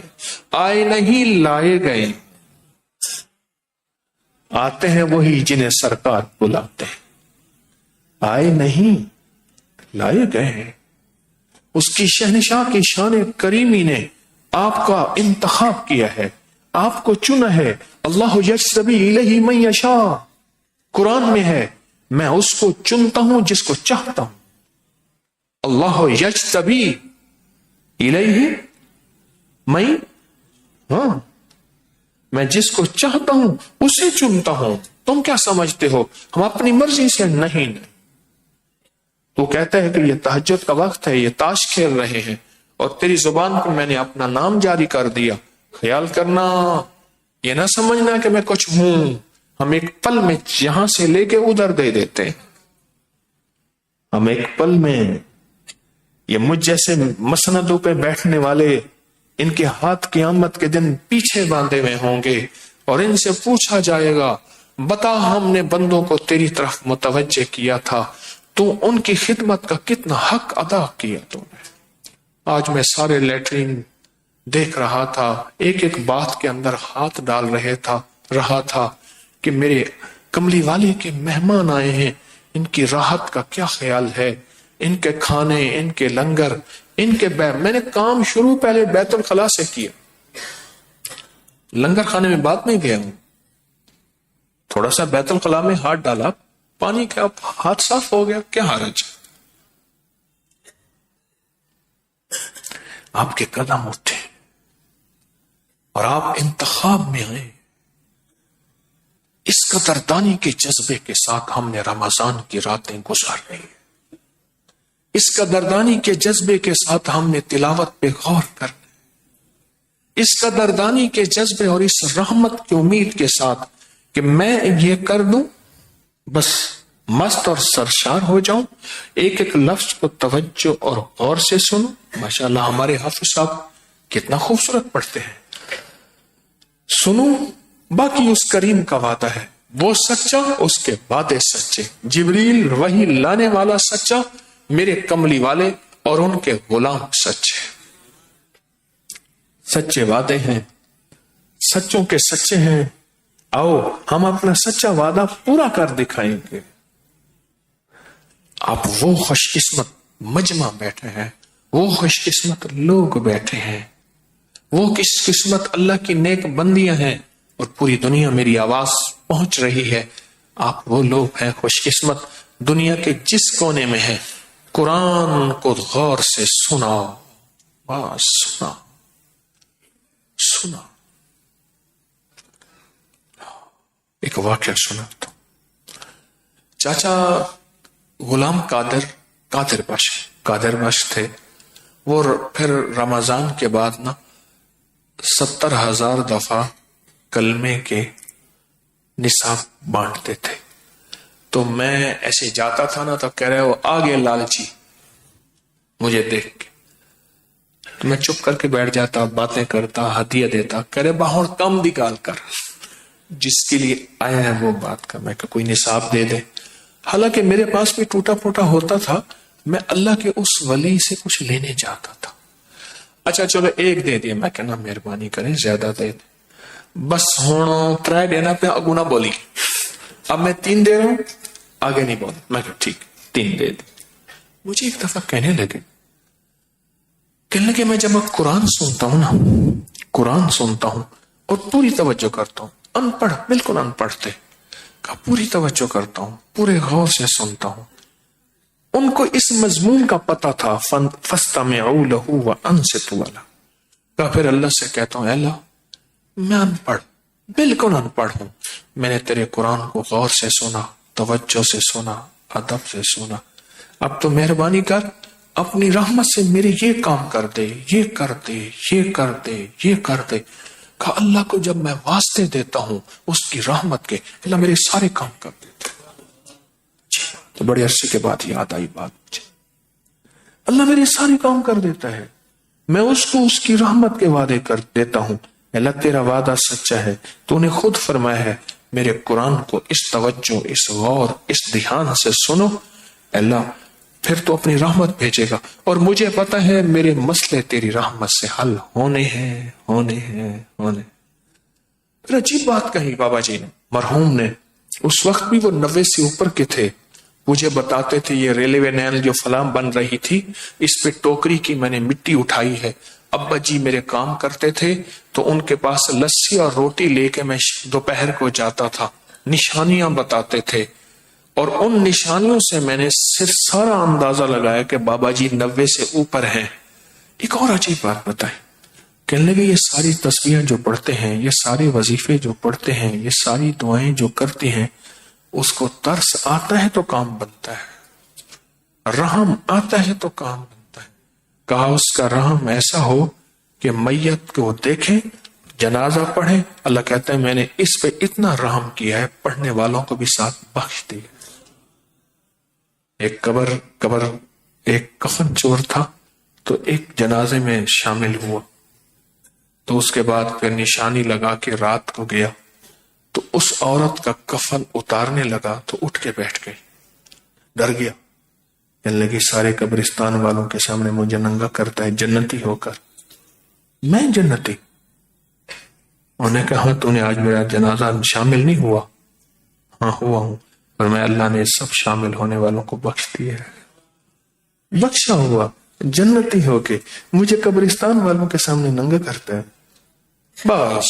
آئے نہیں لائے گئے۔ آتے ہیں وہی جنہیں سرکار بلاتے ہیں، آئے نہیں لائے گئے ہیں۔ اس کی شہنشاہ کی شان کریمی نے آپ کا انتخاب کیا ہے، آپ کو چنا ہے۔ اللہ یجتبی الیہ من یشاء، قرآن میں ہے میں اس کو چنتا ہوں جس کو چاہتا ہوں۔ اللہ یجتبی الیہ میں جس کو چاہتا ہوں اسے چنتا ہوں۔ تم کیا سمجھتے ہو ہم اپنی مرضی سے؟ نہیں۔ تو کہتا ہے کہ یہ تہجد کا وقت ہے، یہ تاش کھیل رہے ہیں اور تیری زبان پر میں نے اپنا نام جاری کر دیا۔ خیال کرنا، یہ نہ سمجھنا کہ میں کچھ ہوں۔ ہم ایک پل میں یہاں سے لے کے ادھر دے دیتے ہیں، ہم ایک پل میں۔ یہ مجھ جیسے مسندوں پہ بیٹھنے والے، ان کے ہاتھ قیامت کے دن پیچھے باندھے ہوئے ہوں گے اور ان سے پوچھا جائے گا بتا ہم نے بندوں کو تیری طرف متوجہ کیا تھا، تو ان کی خدمت کا کتنا حق ادا کیا تو نے۔ آج میں سارے لیٹرین دیکھ رہا تھا، ایک ایک بات کے اندر ہاتھ ڈال رہا تھا کہ میرے کملی والے کے مہمان آئے ہیں، ان کی راحت کا کیا خیال ہے، ان کے کھانے، ان کے لنگر، ان کے میں نے کام شروع پہلے بیت الخلا سے کیا، لنگر خانے میں بعد میں گیا ہوں۔ تھوڑا سا بیت الخلا میں ہاتھ ڈالا، پانی کا ہاتھ صاف ہو گیا، کیا حرج۔ آپ کے قدم اٹھے اور آپ انتخاب میں آئے۔ اس قدردانی کے جذبے کے ساتھ ہم نے رمضان کی راتیں گزارنی ہیں، اس قدردانی کے جذبے کے ساتھ ہم نے تلاوت پہ غور کرنا، اس قدردانی کے جذبے اور اس رحمت کی امید کے ساتھ کہ میں یہ کر دوں بس مست اور سرشار ہو جاؤں، ایک ایک لفظ کو توجہ اور غور سے سنوں۔ ماشاءاللہ ہمارے حافظ صاحب کتنا خوبصورت پڑھتے ہیں۔ سنوں، باقی اس کریم کا وعدہ ہے، وہ سچا، اس کے وعدے سچے، جبریل وحی لانے والا سچا، میرے کملی والے اور ان کے غلام سچے، سچے وعدے ہیں، سچوں کے سچے ہیں۔ آؤ ہم اپنا سچا وعدہ پورا کر دکھائیں گے۔ آپ وہ خوش قسمت مجمع بیٹھے ہیں، وہ خوش قسمت لوگ بیٹھے ہیں، وہ کس قسمت اللہ کی نیک بندیاں ہیں، اور پوری دنیا میری آواز پہنچ رہی ہے. آپ وہ لوگ ہیں خوش قسمت، دنیا کے جس کونے میں ہیں، قرآن کو غور سے سناؤ، بس سنا. ایک واقعہ سنا تو چاچا غلام قادر بخش تھے. وہ پھر رمضان کے بعد 70,000 دفعہ کلمے کے نصاب بانٹتے تھے. تو میں ایسے جاتا تھا نا تو کہہ رہے وہ آگے لالچی مجھے دیکھ کے، تو میں چپ کر کے بیٹھ جاتا، باتیں کرتا، ہدیہ دیتا. کہہ رہے باہر کم نکال کر، جس کے لیے آیا ہے وہ بات کر. میں کہ کوئی نصاب دے دے. حالانکہ میرے پاس بھی ٹوٹا پھوٹا ہوتا تھا، میں اللہ کے اس ولی سے کچھ لینے جاتا تھا. اچھا چلو ایک دے دیا. میں کہنا مہربانی کریں زیادہ دے دیں، بس ہوں ترائے دینا پہ اگونا بولی. اب میں 3 دے رہا ہوں، آگے نہیں بول. میں کہ ٹھیک 3 دے دی. مجھے ایک دفعہ کہنے لگے میں جب آپ قرآن سنتا ہوں نا، قرآن سنتا ہوں اور پوری توجہ کرتا ہوں، ان پڑھ بالکل ان پڑھ تھے، پوری توجہ کرتا ہوں، پورے غور سے سنتا ہوں. ان کو اس مضمون کا پتہ تھا، فَاسْتَمِعُوا لَهُ وَأَنصِتُوا لَهُ. کہ پھر اللہ سے کہتا ہوں اے اللہ میں ان پڑھ، بالکل ان پڑھ ہوں، میں نے تیرے قرآن کو غور سے سنا، توجہ سے سنا، ادب سے سنا. اب تو مہربانی کر اپنی رحمت سے میرے یہ کام کر دے، یہ کر دے، یہ کر دے، یہ کر دے. کہ اللہ کو جب میں واسطے دیتا ہوں اس کی رحمت کے، اللہ میرے سارے کام کر دیتا. تو بڑے عرصے کے بعد یاد آئی بات مجھے، اللہ میرے سارے کام کر دیتا ہے. میں اس کو اس کی رحمت کے وعدے کر دیتا ہوں. اللہ تیرا وعدہ سچا ہے، تو نے خود فرمایا ہے میرے قرآن کو اس توجہ، اس غور، اس دھیان سے سنو. اللہ پھر تو اپنی رحمت بھیجے گا، اور مجھے پتا ہے میرے مسئلے تیری رحمت سے حل ہونے ہیں. پھر عجیب بات کہی بابا جی نے، مرحوم نے. اس وقت بھی وہ 90 سے اوپر کے تھے. مجھے بتاتے تھے یہ ریلوے لائن جو فلاں بن رہی تھی، اس پہ ٹوکری کی میں نے مٹی اٹھائی ہے. ابا جی میرے کام کرتے تھے تو ان کے پاس لسی اور روٹی لے کے میں دوپہر کو جاتا تھا. نشانیاں بتاتے تھے، اور ان نشانیوں سے میں نے صرف سارا اندازہ لگایا کہ بابا جی 90 سے اوپر ہیں. ایک اور عجیب بات بتائی، کہنے لگے یہ ساری تسبیحیں جو پڑھتے ہیں، یہ سارے وظیفے جو پڑھتے ہیں، یہ ساری دعائیں جو کرتے ہیں، اس کو ترس آتا ہے تو کام بنتا ہے، رحم آتا ہے تو کام بنتا ہے. کہا اس کا رحم ایسا ہو کہ میت کو دیکھیں، جنازہ پڑھیں، اللہ کہتا ہے میں نے اس پہ اتنا رحم کیا ہے، پڑھنے والوں کو بھی ساتھ بخش دیا. ایک ایک کفن چور تھا تو ایک جنازے میں شامل ہوا، تو اس کے بعد پھر نشانی لگا کے رات کو گیا، تو اس عورت کا کفن اتارنے لگا تو اٹھ کے بیٹھ گئی، ڈر گیا. کہنے لگی سارے قبرستان والوں کے سامنے مجھے ننگا کرتا ہے جنتی ہو کر. میں جنتی؟ انہوں نے کہا تو نے آج میرا جنازہ شامل نہیں ہوا؟ ہاں ہوا ہوں، اور میں اللہ نے سب شامل ہونے والوں کو بخش دیا ہے. بخشا ہوا جنتی ہو کے مجھے قبرستان والوں کے سامنے ننگا کرتا ہے. بس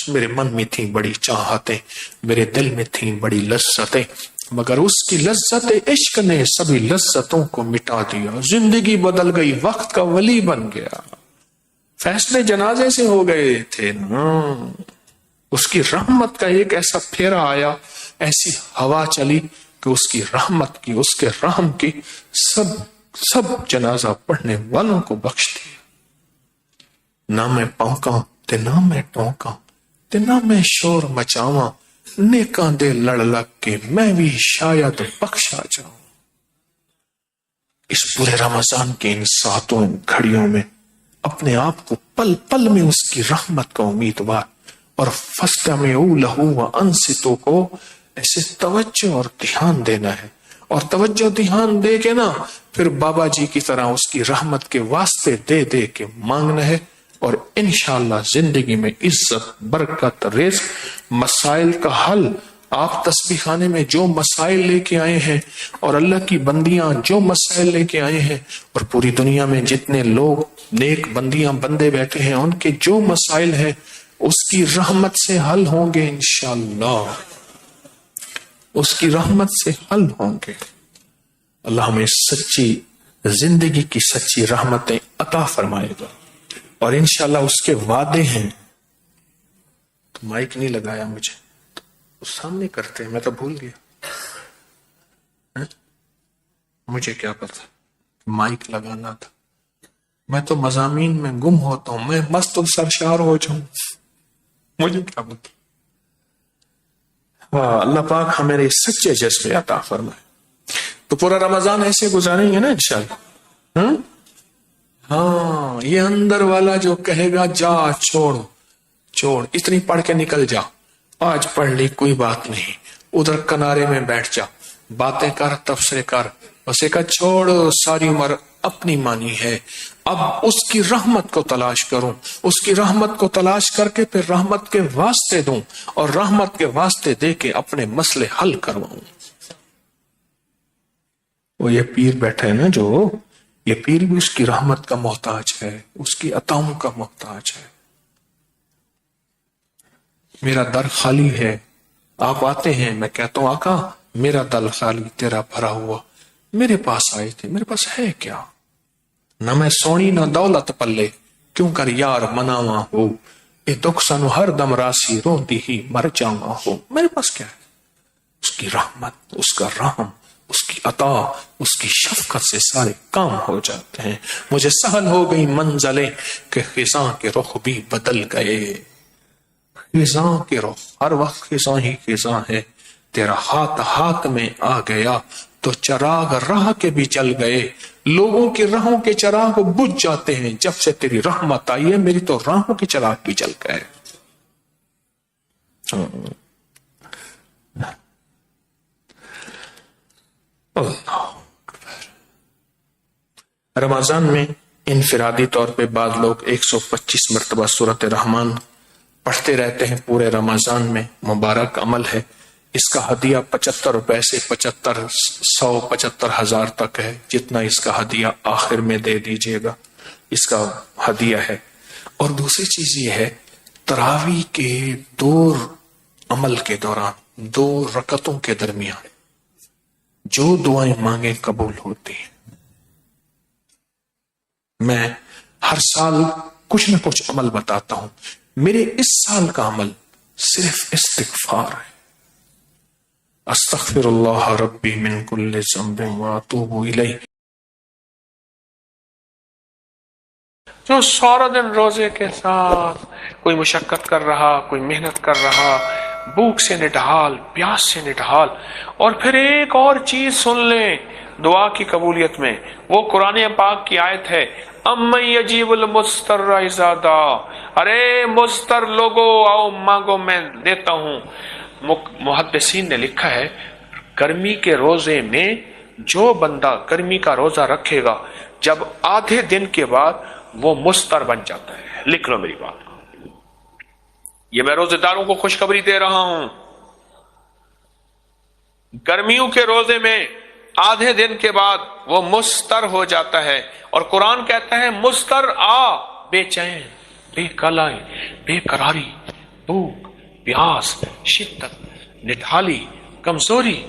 میرے من میں تھیں بڑی چاہتیں، میرے دل میں تھیں بڑی لذتیں، مگر اس کی لذت عشق نے سبھی لذتوں کو مٹا دیا. زندگی بدل گئی، وقت کا ولی بن گیا، فیصلے جنازے سے ہو گئے تھے نا. اس کی رحمت کا ایک ایسا پھیرا آیا، ایسی ہوا چلی کہ اس کی رحمت کی، اس کے رحم کی سب جنازہ پڑھنے والوں کو بخش دیا. نہ میں پونکاں تے نہ میں ٹونکاں تے نہ میں شور مچاواں، نیکاں دے لڑ لگ کے میں بھی شاید بخشا جاؤں. اس پورے رمضان کے ان 7 گھڑیوں میں اپنے آپ کو پل پل میں اس کی رحمت کا امیدوار اور فَاسْتَمِعُوا لَهُ وَأَنصِتُوا کو ایسے توجہ اور دھیان دینا ہے. اور توجہ دھیان دے کے نا پھر بابا جی کی طرح اس کی رحمت کے واسطے دے دے کے مانگنا ہے، اور انشاءاللہ زندگی میں عزت، برکت، رزق، مسائل کا حل آپ تسبیح خانے میں جو مسائل لے کے آئے ہیں اور اللہ کی بندیاں جو مسائل لے کے آئے ہیں اور پوری دنیا میں جتنے لوگ نیک بندیاں بندے بیٹھے ہیں ان کے جو مسائل ہیں اس کی رحمت سے حل ہوں گے انشاءاللہ، اس کی رحمت سے حل ہوں گے۔ اللہ ہمیں سچی زندگی کی سچی رحمتیں عطا فرمائے گا، اور انشاءاللہ اس کے وعدے ہیں۔ تو مائک نہیں لگایا مجھے، تو سامنے کرتے ہیں، میں تو بھول گیا، مجھے کیا پتا مائک لگانا تھا، میں تو مضامین میں گم ہوتا ہوں، میں مست و سرشار ہو جاؤں، مجھے کیا پتا۔ اللہ پاک ہمیں سچے جذبے عطا فرمائے۔ تو پورا رمضان ایسے گزاریں گے نا انشاءاللہ۔ ہاں، یہ اندر والا جو کہے گا جا چھوڑ اتنی پڑھ کے نکل جا، آج پڑھ لی کوئی بات نہیں، ادھر کنارے میں بیٹھ جا، باتیں کر، تبصرے کر، اسے کہا چھوڑ، ساری عمر اپنی مانی ہے، اب اس کی رحمت کو تلاش کروں، اس کی رحمت کو تلاش کر کے پھر رحمت کے واسطے دوں اور رحمت کے واسطے دے کے اپنے مسئلے حل کرواؤں۔ وہ یہ پیر بیٹھا ہے نا، جو یہ پیر بھی اس کی رحمت کا محتاج ہے، اس کی عطاؤں کا محتاج ہے۔ میرا در خالی ہے، آپ آتے ہیں، میں کہتا ہوں آقا میرا دل خالی، تیرا بھرا ہوا، میرے پاس آئے تھے، میرے پاس ہے کیا؟ نہ میں سونی نہ دولت پلے، کیوں کر یار مناواں ہو، اے دکھ سنو ہر دم راسی، روندی ہی مر جاواں ہو۔ میرے پاس کیا ہے؟ اس کی رحمت، اس کا رحم، اس کی عطا، اس کی شفقت سے سارے کام ہو جاتے ہیں۔ مجھے سہل ہو گئی منزلیں کہ خزاں کے رخ بھی بدل گئے۔ خزاں کے رخ، ہر وقت خزاں ہی خزاں ہے، تیرا ہاتھ میں آ گیا تو چراغ راہ کے بھی جل گئے، لوگوں کی راہوں کے چراغ بجھ جاتے ہیں، جب سے تیری رحمت آئی ہے میری تو راہوں کے چراغ بھی جل گئے۔ رمضان میں انفرادی طور پہ بعض لوگ 125 مرتبہ سورۃ رحمان پڑھتے رہتے ہیں پورے رمضان میں، مبارک عمل ہے۔ اس کا ہدیہ 75 روپے سے 75,000 تک ہے، جتنا اس کا ہدیہ آخر میں دے دیجئے گا، اس کا ہدیہ ہے۔ اور دوسری چیز یہ ہے، تراویح کے 2 عمل کے دوران 2 رکعتوں کے درمیان جو دعائیں مانگیں قبول ہوتی ہیں۔ میں ہر سال کچھ نہ کچھ عمل بتاتا ہوں، میرے اس سال کا عمل صرف استغفار ہے۔ استغفر اللہ ربی من کل ذنب واتوب الیہ۔ جو سارا دن روزے کے ساتھ کوئی مشقت کر رہا، کوئی محنت کر رہا، بھوک سے نڈھال، پیاس سے نڈھال، اور پھر ایک اور چیز سن لیں دعا کی قبولیت میں، وہ قرآن پاک کی آیت ہے، امن یجیب المضطر اذا دعا، ارے مضطر لوگو آؤ مانگو میں دیتا ہوں۔ محدثین نے لکھا ہے گرمی کے روزے میں جو بندہ گرمی کا روزہ رکھے گا، جب آدھے دن کے بعد وہ مضطر بن جاتا ہے۔ لکھ لو میری بات، یہ میں روزے داروں کو خوشخبری دے رہا ہوں۔ گرمیوں کے روزے میں آدھے دن کے بعد وہ مضطر ہو جاتا ہے، اور قرآن کہتا ہے مضطر بے چین، بے کلائی، بے قراری، بھوک، پیاس، شدت، نڈھالی، کمزوری،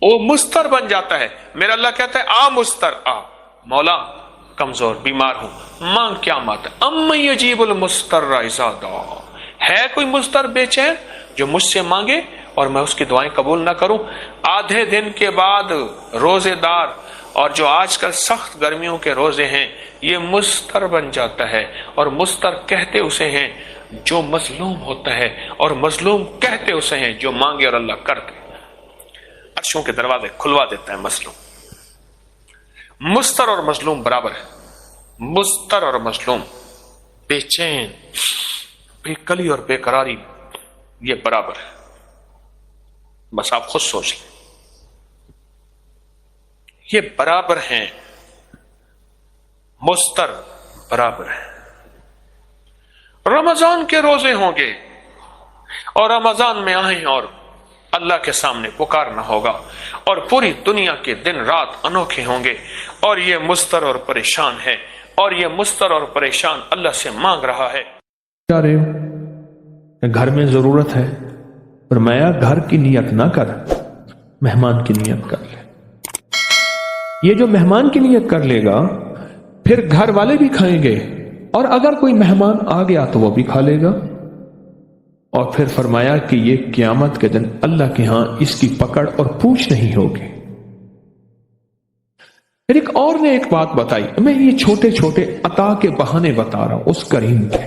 وہ مضطر بن جاتا ہے۔ میرا اللہ کہتا ہے مضطر مولا کمزور بیمار ہوں، مانگ کیا مات امن یجیب المضطر اذا دعا، ہے کوئی مضطر بے چین جو مجھ سے مانگے اور میں اس کی دعائیں قبول نہ کروں؟ آدھے دن کے بعد روزے دار اور جو آج کل سخت گرمیوں کے روزے ہیں یہ مضطر بن جاتا ہے، اور مضطر کہتے اسے ہیں جو مظلوم ہوتا ہے، اور مظلوم کہتے اسے ہیں جو مانگے اور اللہ کر دے۔ عرشوں کے دروازے کھلوا دیتا ہے مظلوم۔ مضطر اور مظلوم برابر ہے، مضطر اور مظلوم، بے چین، بے کلی اور بے قراری، یہ برابر ہے۔ بس آپ خود سوچ لیں، یہ برابر ہیں، مضطر برابر ہے۔ رمضان کے روزے ہوں گے اور رمضان میں آئیں اور اللہ کے سامنے پکارنا ہوگا، اور پوری دنیا کے دن رات انوکھے ہوں گے، اور یہ مضطر اور پریشان ہے، اور یہ مضطر اور پریشان اللہ سے مانگ رہا ہے۔ کیا رہے ہو؟ گھر میں ضرورت ہے، فرمایا گھر کی نیت نہ کر، مہمان کی نیت کر لے۔ یہ جو مہمان کی نیت کر لے گا پھر گھر والے بھی کھائیں گے، اور اگر کوئی مہمان آ گیا تو وہ بھی کھا لے گا۔ اور پھر فرمایا کہ یہ قیامت کے دن اللہ کے ہاں اس کی پکڑ اور پوچھ نہیں ہوگی۔ پھر ایک اور نے ایک بات بتائی، میں یہ چھوٹے چھوٹے عطا کے بہانے بتا رہا ہوں اس کریم کے،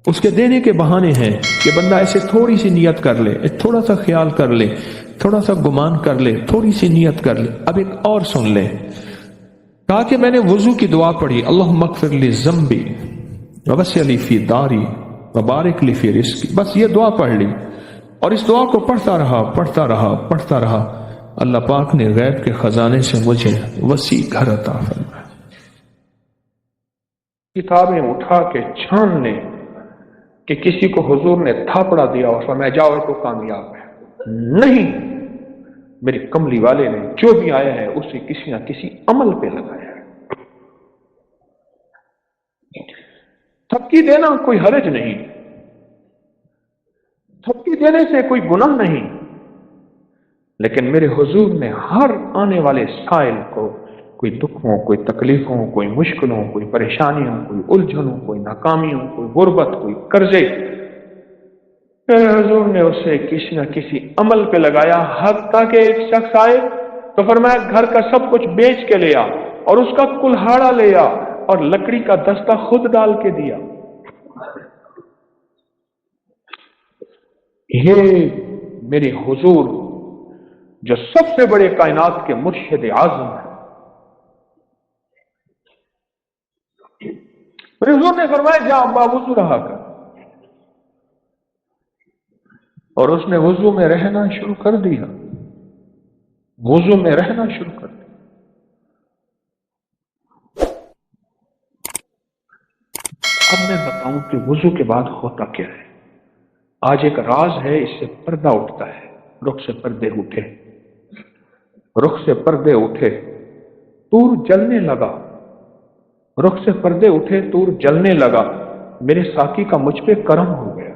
اس کے دینے کے بہانے ہیں کہ بندہ ایسے تھوڑی سی نیت کر لے، تھوڑا سا خیال کر لے، تھوڑا سا گمان کر لے، تھوڑی سی نیت کر لے۔ اب ایک اور سن لے، کہا کہ میں نے وضو کی دعا پڑھی، اللہم اغفر لی ذنبی ووسع لی فی داری وبارک لی فی رزقی، بس یہ دعا پڑھ لی، اور اس دعا کو پڑھتا رہا، اللہ پاک نے غیب کے خزانے سے مجھے وسیع گھر عطا فرمایا۔ کتابیں اٹھا کے چھان لیں کہ کسی کو حضور نے تھاپڑا دیا اور فرمایا جاؤ تو کامیاب ہے، نہیں، میرے کملی والے نے جو بھی آیا ہے اسے کسی نہ کسی عمل پہ لگایا ہے۔ تھپکی دینا کوئی حرج نہیں، تھپکی دینے سے کوئی گناہ نہیں، لیکن میرے حضور نے ہر آنے والے سائل کو، کوئی دکھوں، کوئی تکلیفوں، کوئی مشکلوں، کوئی پریشانیوں، کوئی الجھنوں، کوئی ناکامیوں، کوئی غربت، کوئی قرضے، میرے حضور نے اسے کسی نہ کسی عمل پہ لگایا۔ حتیٰ کہ ایک شخص آئے تو فرمایا گھر کا سب کچھ بیچ کے لیا اور اس کا کلہاڑا لیا اور لکڑی کا دستہ خود ڈال کے دیا۔ یہ میرے حضور جو سب سے بڑے کائنات کے مرشد اعظم ہیں، میرے حضور نے فرمایا جا باوضو رہا کر، اور اس نے وضو میں رہنا شروع کر دیا، وضو میں رہنا شروع کر دیا۔ اب میں بتاؤں کہ وضو کے بعد ہوتا کیا ہے۔ آج ایک راز ہے، اس سے پردہ اٹھتا ہے، رخ سے پردے اٹھے، رخ سے پردے اٹھے، طور جلنے لگا، رخ سے پردے اٹھے، طور جلنے لگا، میرے ساقی کا مجھ پہ کرم ہو گیا۔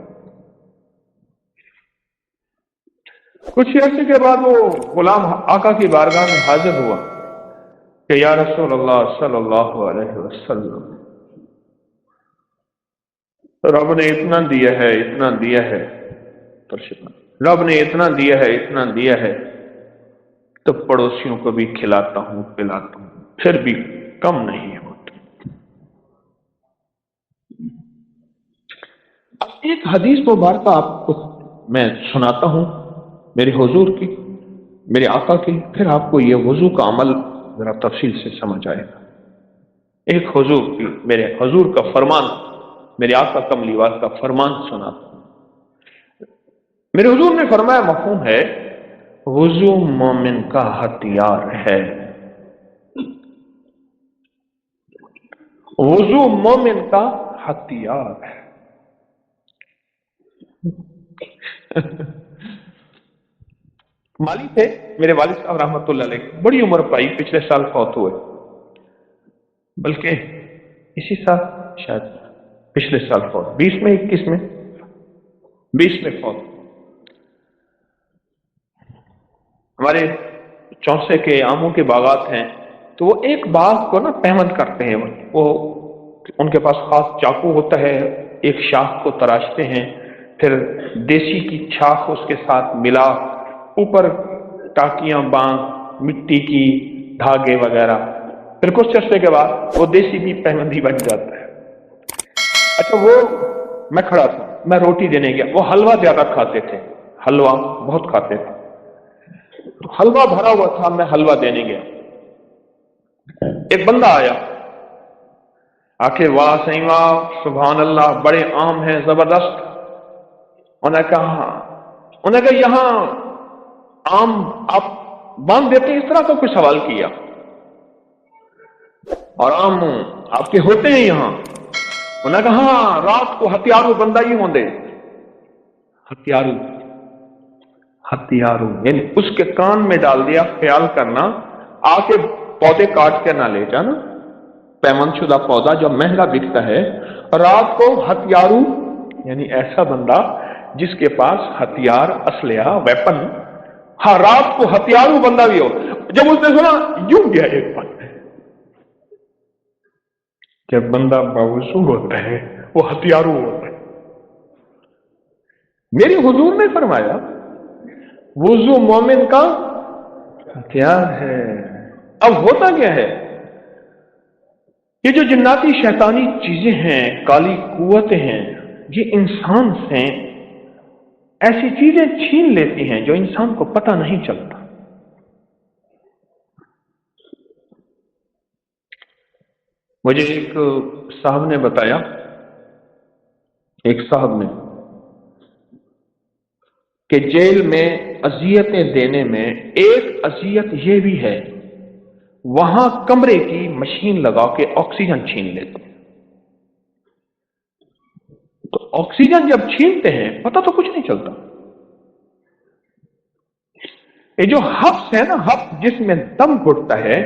کچھ عرصے کے بعد وہ غلام آقا کی بارگاہ میں حاضر ہوا کہ یا رسول اللہ صلی اللہ علیہ وسلم، رب نے اتنا دیا ہے، اتنا دیا ہے، رب نے اتنا دیا ہے، اتنا دیا ہے، تو پڑوسیوں کو بھی کھلاتا ہوں، پلاتا ہوں، پھر بھی کم نہیں ہوتا۔ اب ایک حدیث مبارکہ آپ کو میں سناتا ہوں میرے حضور کی، میرے آقا کی، پھر آپ کو یہ وضو کا عمل ذرا تفصیل سے سمجھ آئے گا۔ ایک حضور کی، میرے حضور کا فرمان، میرے آقا کملی والے کا فرمان سناتا ہوں۔ میرے حضور نے فرمایا، مفہوم ہے، وضو مومن کا ہتھیار ہے، وضو مومن کا ہتھیار ہے۔ مالی تھے میرے والد صاحب رحمۃ اللہ علیہ، بڑی عمر پائی، پچھلے سال فوت ہوئے، بلکہ اسی سال، شاید پچھلے سال فوت، 20 میں 21 میں 20 میں فوت۔ ہمارے چونسے کے آموں کے باغات ہیں، تو وہ ایک باغ کو نا پیمند کرتے ہیں، وہ ان کے پاس خاص چاقو ہوتا ہے، ایک شاخ کو تراشتے ہیں، پھر دیسی کی چھاخ اس کے ساتھ ملا، اوپر ٹاکیاں باندھ، مٹی کی دھاگے وغیرہ، پھر کچھ عرصے کے بعد وہ دیسی بھی پیمندی بن جاتا ہے۔ اچھا، وہ میں کھڑا تھا، میں روٹی دینے گیا، وہ حلوہ زیادہ کھاتے تھے، حلوہ بہت کھاتے تھے، تو حلوہ بھرا ہوا تھا، میں حلوہ دینے گیا، ایک بندہ آیا، آخر واہ صحیح واہ سبحان اللہ، بڑے عام ہیں، زبردست۔ انہوں نے کہا یہاں عام آپ باندھ دیتے ہیں اس طرح کا کوئی سوال کیا، اور عام آپ کے ہوتے ہیں یہاں؟ انہوں نے کہا ہاں، رات کو ہتھیارو بندہ ہی ہوں دے، ہتھیاروں، یعنی اس کے کان میں ڈال دیا، خیال کرنا آ کے پودے کاٹ کے نہ لے جانا، پیمند شدہ پودا جو مہنگا بکتا ہے، رات کو ہتھیاروں یعنی ایسا بندہ جس کے پاس ہتھیار، اسلحہ، ویپن، ہاں رات کو ہتھیاروں بندہ بھی ہو۔ جب اس نے سنا یوں گیا ایک پل، جب بندہ باوضو ہوتا ہے وہ ہتھیاروں ہوتا ہے۔ میرے حضور نے فرمایا وضو مومن کا ہتھیار ہے۔ اب ہوتا کیا ہے، یہ جو جناتی شیطانی چیزیں ہیں، کالی قوتیں ہیں، یہ انسان سے ایسی چیزیں چھین لیتی ہیں جو انسان کو پتہ نہیں چلتا۔ مجھے ایک صاحب نے بتایا، ایک صاحب نے، کہ جیل میں اذیتیں دینے میں ایک اذیت یہ بھی ہے، وہاں کمرے کی مشین لگا کے آکسیجن چھین لیتے ہیں۔ تو آکسیجن جب چھینتے ہیں پتہ تو کچھ نہیں چلتا۔ یہ جو حبس ہے نا، حبس جس میں دم گھٹتا ہے،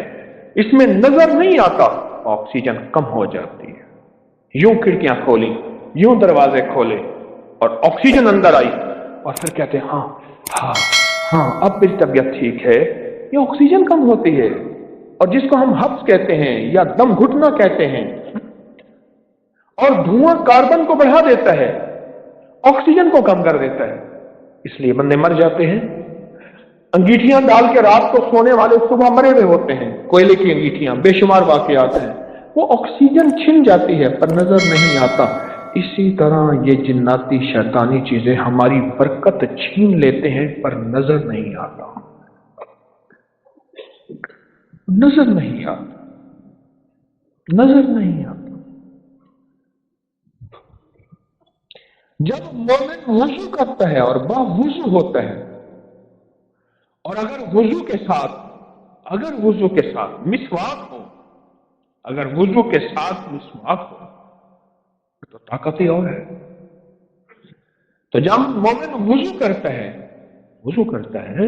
اس میں نظر نہیں آتا، آکسیجن کم ہو جاتی ہے۔ یوں کھڑکیاں کھولی، یوں دروازے کھولے اور آکسیجن اندر آئی، اور پھر کہتے ہیں ہاں ہاں ہاں اب میری طبیعت ٹھیک ہے۔ یہ آکسیجن کم ہوتی ہے، اور جس کو ہم حبس کہتے ہیں یا دم گھٹنا کہتے ہیں، اور دھواں کاربن کو بڑھا دیتا ہے، آکسیجن کو کم کر دیتا ہے، اس لیے بندے مر جاتے ہیں۔ انگیٹھیاں ڈال کے رات کو سونے والے صبح مرے ہوئے ہوتے ہیں، کوئلے کی انگیٹھیاں، بے شمار واقعات ہیں۔ وہ آکسیجن چھن جاتی ہے پر نظر نہیں آتا۔ اسی طرح یہ جناتی شیطانی چیزیں ہماری برکت چھین لیتے ہیں پر نظر نہیں آتا، نظر نہیں آتا، نظر نہیں آتا۔ جب مومن وضو کرتا ہے اور باوضو ہوتا ہے، اور اگر وضو کے ساتھ مسواک ہو، اگر وضو کے ساتھ مسواک ہو تو طاقت ہی اور ہے۔ تو جب مومن وضو کرتا ہے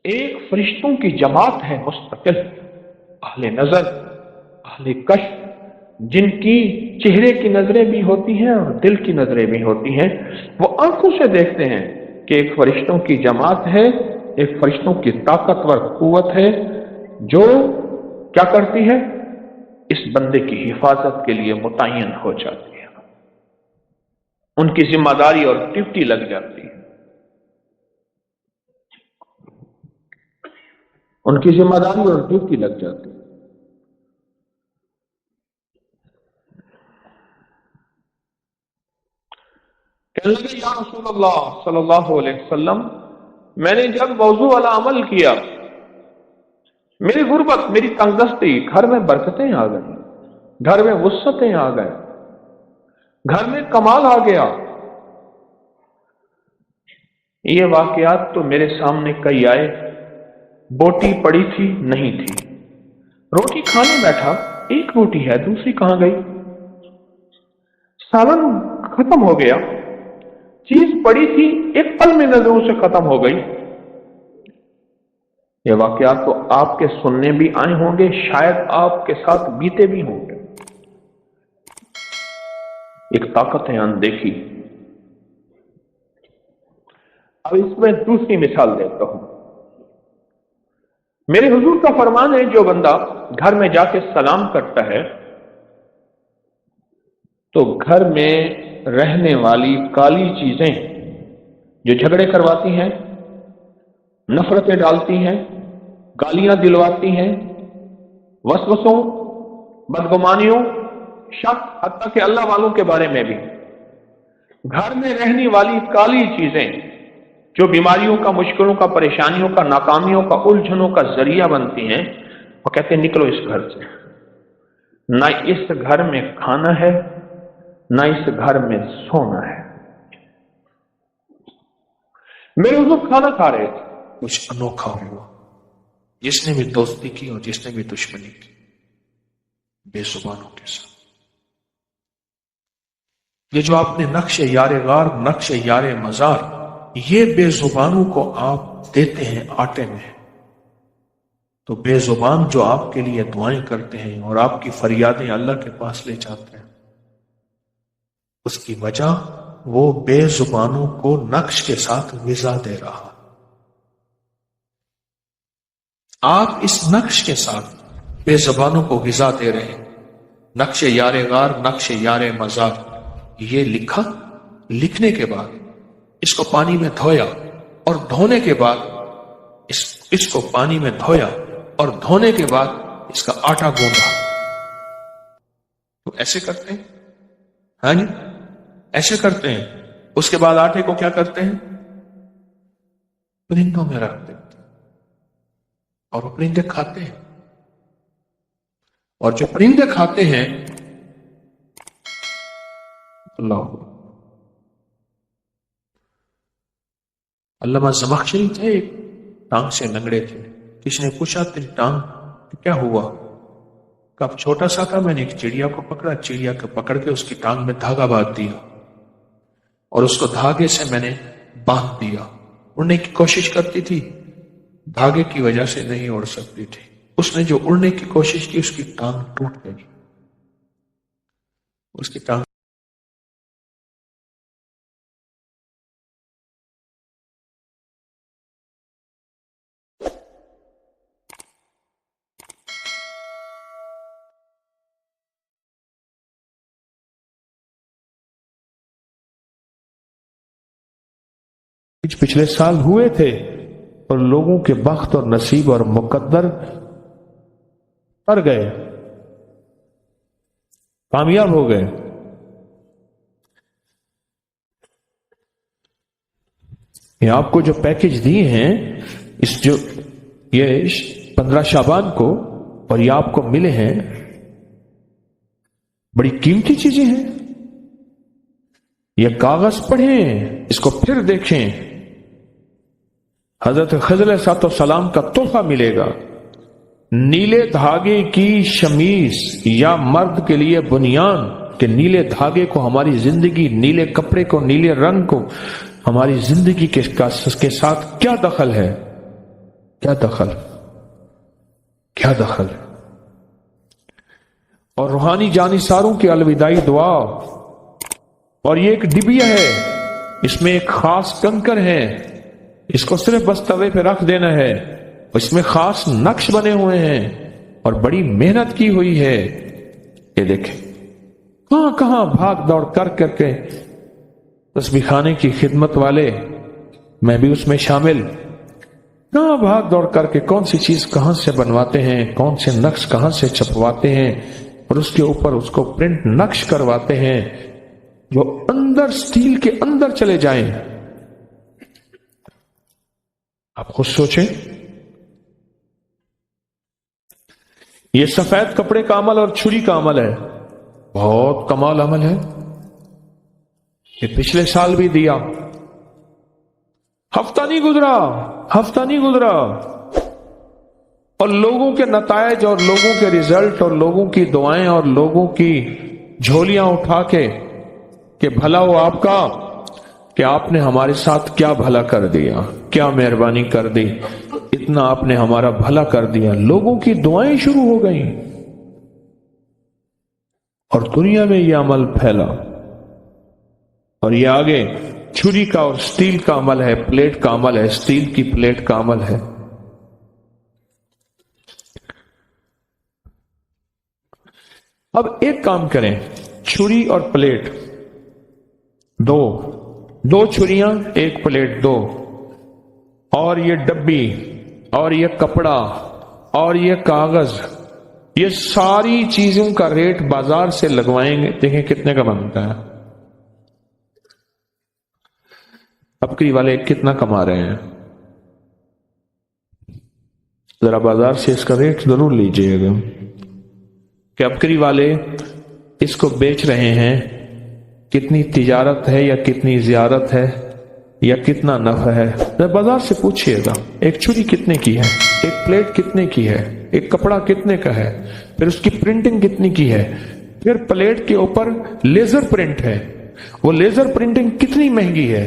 ایک فرشتوں کی جماعت ہے مستقل، اہل نظر، اہل کشف، جن کی چہرے کی نظریں بھی ہوتی ہیں اور دل کی نظریں بھی ہوتی ہیں، وہ آنکھوں سے دیکھتے ہیں کہ ایک فرشتوں کی جماعت ہے، ایک فرشتوں کی طاقتور قوت ہے جو کیا کرتی ہے، اس بندے کی حفاظت کے لیے متعین ہو جاتی ہے، ان کی ذمہ داری اور ڈیوٹی لگ جاتی ہے، ان کی ذمہ داری اور ڈیوٹی لگ جاتی ہے۔ کہنے لگے یا رسول اللہ صلی اللہ علیہ وسلم، میں نے جب وضو والا عمل کیا، میری غربت، میری تنگدستی، گھر میں برکتیں آ گئی، گھر میں وسعتیں آ گئے، گھر میں کمال آ گیا۔ یہ واقعات تو میرے سامنے کئی آئے، بوٹی پڑی تھی نہیں تھی، روٹی کھانے بیٹھا، ایک روٹی ہے دوسری کہاں گئی، سالن ختم ہو گیا، چیز پڑی تھی ایک پل میں نظروں سے ختم ہو گئی۔ یہ واقعات تو آپ کے سننے بھی آئے ہوں گے، شاید آپ کے ساتھ بیتے بھی ہوں گے۔ ایک طاقت ہے اندیکھی۔ اب اس میں دوسری مثال دیتا ہوں۔ میرے حضور کا فرمان ہے، جو بندہ گھر میں جا کے سلام کرتا ہے تو گھر میں رہنے والی کالی چیزیں جو جھگڑے کرواتی ہیں، نفرتیں ڈالتی ہیں، گالیاں دلواتی ہیں، وسوسوں، بدگمانیوں، شک، حتیٰ کہ اللہ والوں کے بارے میں بھی، گھر میں رہنے والی کالی چیزیں جو بیماریوں کا، مشکلوں کا، پریشانیوں کا، ناکامیوں کا، الجھنوں کا ذریعہ بنتی ہیں، وہ کہتے ہیں نکلو اس گھر سے۔ نہ اس گھر میں کھانا ہے، نہ اس گھر میں سونا ہے۔ میرے حضور کھانا کھا رہے تھے، کچھ انوکھا ہوا، جس نے بھی دوستی کی اور جس نے بھی دشمنی کی، بے زبانوں کے ساتھ۔ یہ جو آپ نے نقش یار غار، نقش یار مزار یہ بے زبانوں کو آپ دیتے ہیں آٹے میں، تو بے زبان جو آپ کے لیے دعائیں کرتے ہیں اور آپ کی فریادیں اللہ کے پاس لے جاتے ہیں، اس کی وجہ وہ بے زبانوں کو نقش کے ساتھ غذا دے رہا۔ آپ اس نقش کے ساتھ بے زبانوں کو غذا دے رہے ہیں۔ نقش یار غار، نقش یار مزار، یہ لکھا، لکھنے کے بعد اس کو پانی میں دھویا، اور دھونے کے بعد اس کو پانی میں دھویا اور دھونے کے بعد اس کا آٹا گوندا۔ تو ایسے کرتے ہیں، ہاں جی، ایسے کرتے ہیں۔ اس کے بعد آٹے کو کیا کرتے ہیں؟ پرندوں میں رکھ دیتے ہیں، اور وہ پرندے کھاتے ہیں، اور جو پرندے کھاتے ہیں، اللہ، علامہ زمخشری تھے، ایک ٹانگ سے لنگڑے تھے۔ کسی نے پوچھا تیری ٹانگ کیا ہوا؟ کب چھوٹا سا تھا میں نے ایک چڑیا کو پکڑا، چڑیا کو پکڑ کے اس کی ٹانگ میں دھاگا باندھ دیا، اور اس کو دھاگے سے میں نے باندھ دیا۔ اڑنے کی کوشش کرتی تھی، دھاگے کی وجہ سے نہیں اڑ سکتی تھی۔ اس نے جو اڑنے کی کوشش کی، اس کی ٹانگ ٹوٹ گئی، اس کی ٹانگ۔ پچھلے سال ہوئے تھے، اور لوگوں کے بخت اور نصیب اور مقدر پر گئے، کامیاب ہو گئے۔ یہ آپ کو جو پیکج دیے ہیں، یہ 15 شعبان کو، اور یہ آپ کو ملے ہیں، بڑی قیمتی چیزیں ہیں۔ یہ کاغذ پڑھیں، اس کو پھر دیکھیں۔ حضرت خضر علیہ السلام کا تحفہ ملے گا، نیلے دھاگے کی شمیز، یا مرد کے لیے بنیان، کہ نیلے دھاگے کو ہماری زندگی، نیلے کپڑے کو، نیلے رنگ کو ہماری زندگی کے ساتھ کیا دخل ہے؟ کیا دخل؟ کیا دخل؟ اور روحانی جانثاروں کی الوداعی دعا، اور یہ ایک ڈبیا ہے، اس میں ایک خاص کنکر ہے، اس کو صرف بس توے پہ رکھ دینا ہے، اس میں خاص نقش بنے ہوئے ہیں، اور بڑی محنت کی ہوئی ہے۔ یہ دیکھیں کہاں کہاں بھاگ دوڑ کر کے تسبیح خانے کی خدمت والے، میں بھی اس میں شامل، کہاں بھاگ دوڑ کر کے کون سی چیز کہاں سے بنواتے ہیں، کون سے نقش کہاں سے چھپواتے ہیں، اور اس کے اوپر اس کو پرنٹ نقش کرواتے ہیں جو اندر سٹیل کے اندر چلے جائیں۔ آپ خود سوچیں، یہ سفید کپڑے کا عمل اور چھری کا عمل ہے، بہت کمال عمل ہے۔ یہ پچھلے سال بھی دیا، ہفتہ نہیں گزرا، اور لوگوں کے نتائج اور لوگوں کے رزلٹ اور لوگوں کی دعائیں اور لوگوں کی جھولیاں اٹھا کے کہ بھلا ہو آپ کا، کہ آپ نے ہمارے ساتھ کیا بھلا کر دیا، کیا مہربانی کر دی، اتنا آپ نے ہمارا بھلا کر دیا۔ لوگوں کی دعائیں شروع ہو گئیں، اور دنیا میں یہ عمل پھیلا، اور یہ آگے چھری کا اور سٹیل کا عمل ہے، پلیٹ کا عمل ہے، سٹیل کی پلیٹ کا عمل ہے۔ اب ایک کام کریں، چھری اور پلیٹ، دو چھریاں، ایک پلیٹ، دو، اور یہ ڈبی، اور یہ کپڑا، اور یہ کاغذ، یہ ساری چیزوں کا ریٹ بازار سے لگوائیں گے، دیکھیں کتنے کا بنتا ہے۔ ابکری والے کتنا کما رہے ہیں؟ ذرا بازار سے اس کا ریٹ ضرور لیجئے گا کہ ابکری والے اس کو بیچ رہے ہیں، کتنی تجارت ہے یا کتنی زیارت ہے یا کتنا نفع ہے۔ ذرا بازار سے پوچھئے گا ایک چھری کتنے کی ہے، ایک پلیٹ کتنے کی ہے، ایک کپڑا کتنے کا ہے، پھر اس کی پرنٹنگ کتنی کی ہے، پھر پلیٹ کے اوپر لیزر پرنٹ ہے، وہ لیزر پرنٹنگ کتنی مہنگی ہے،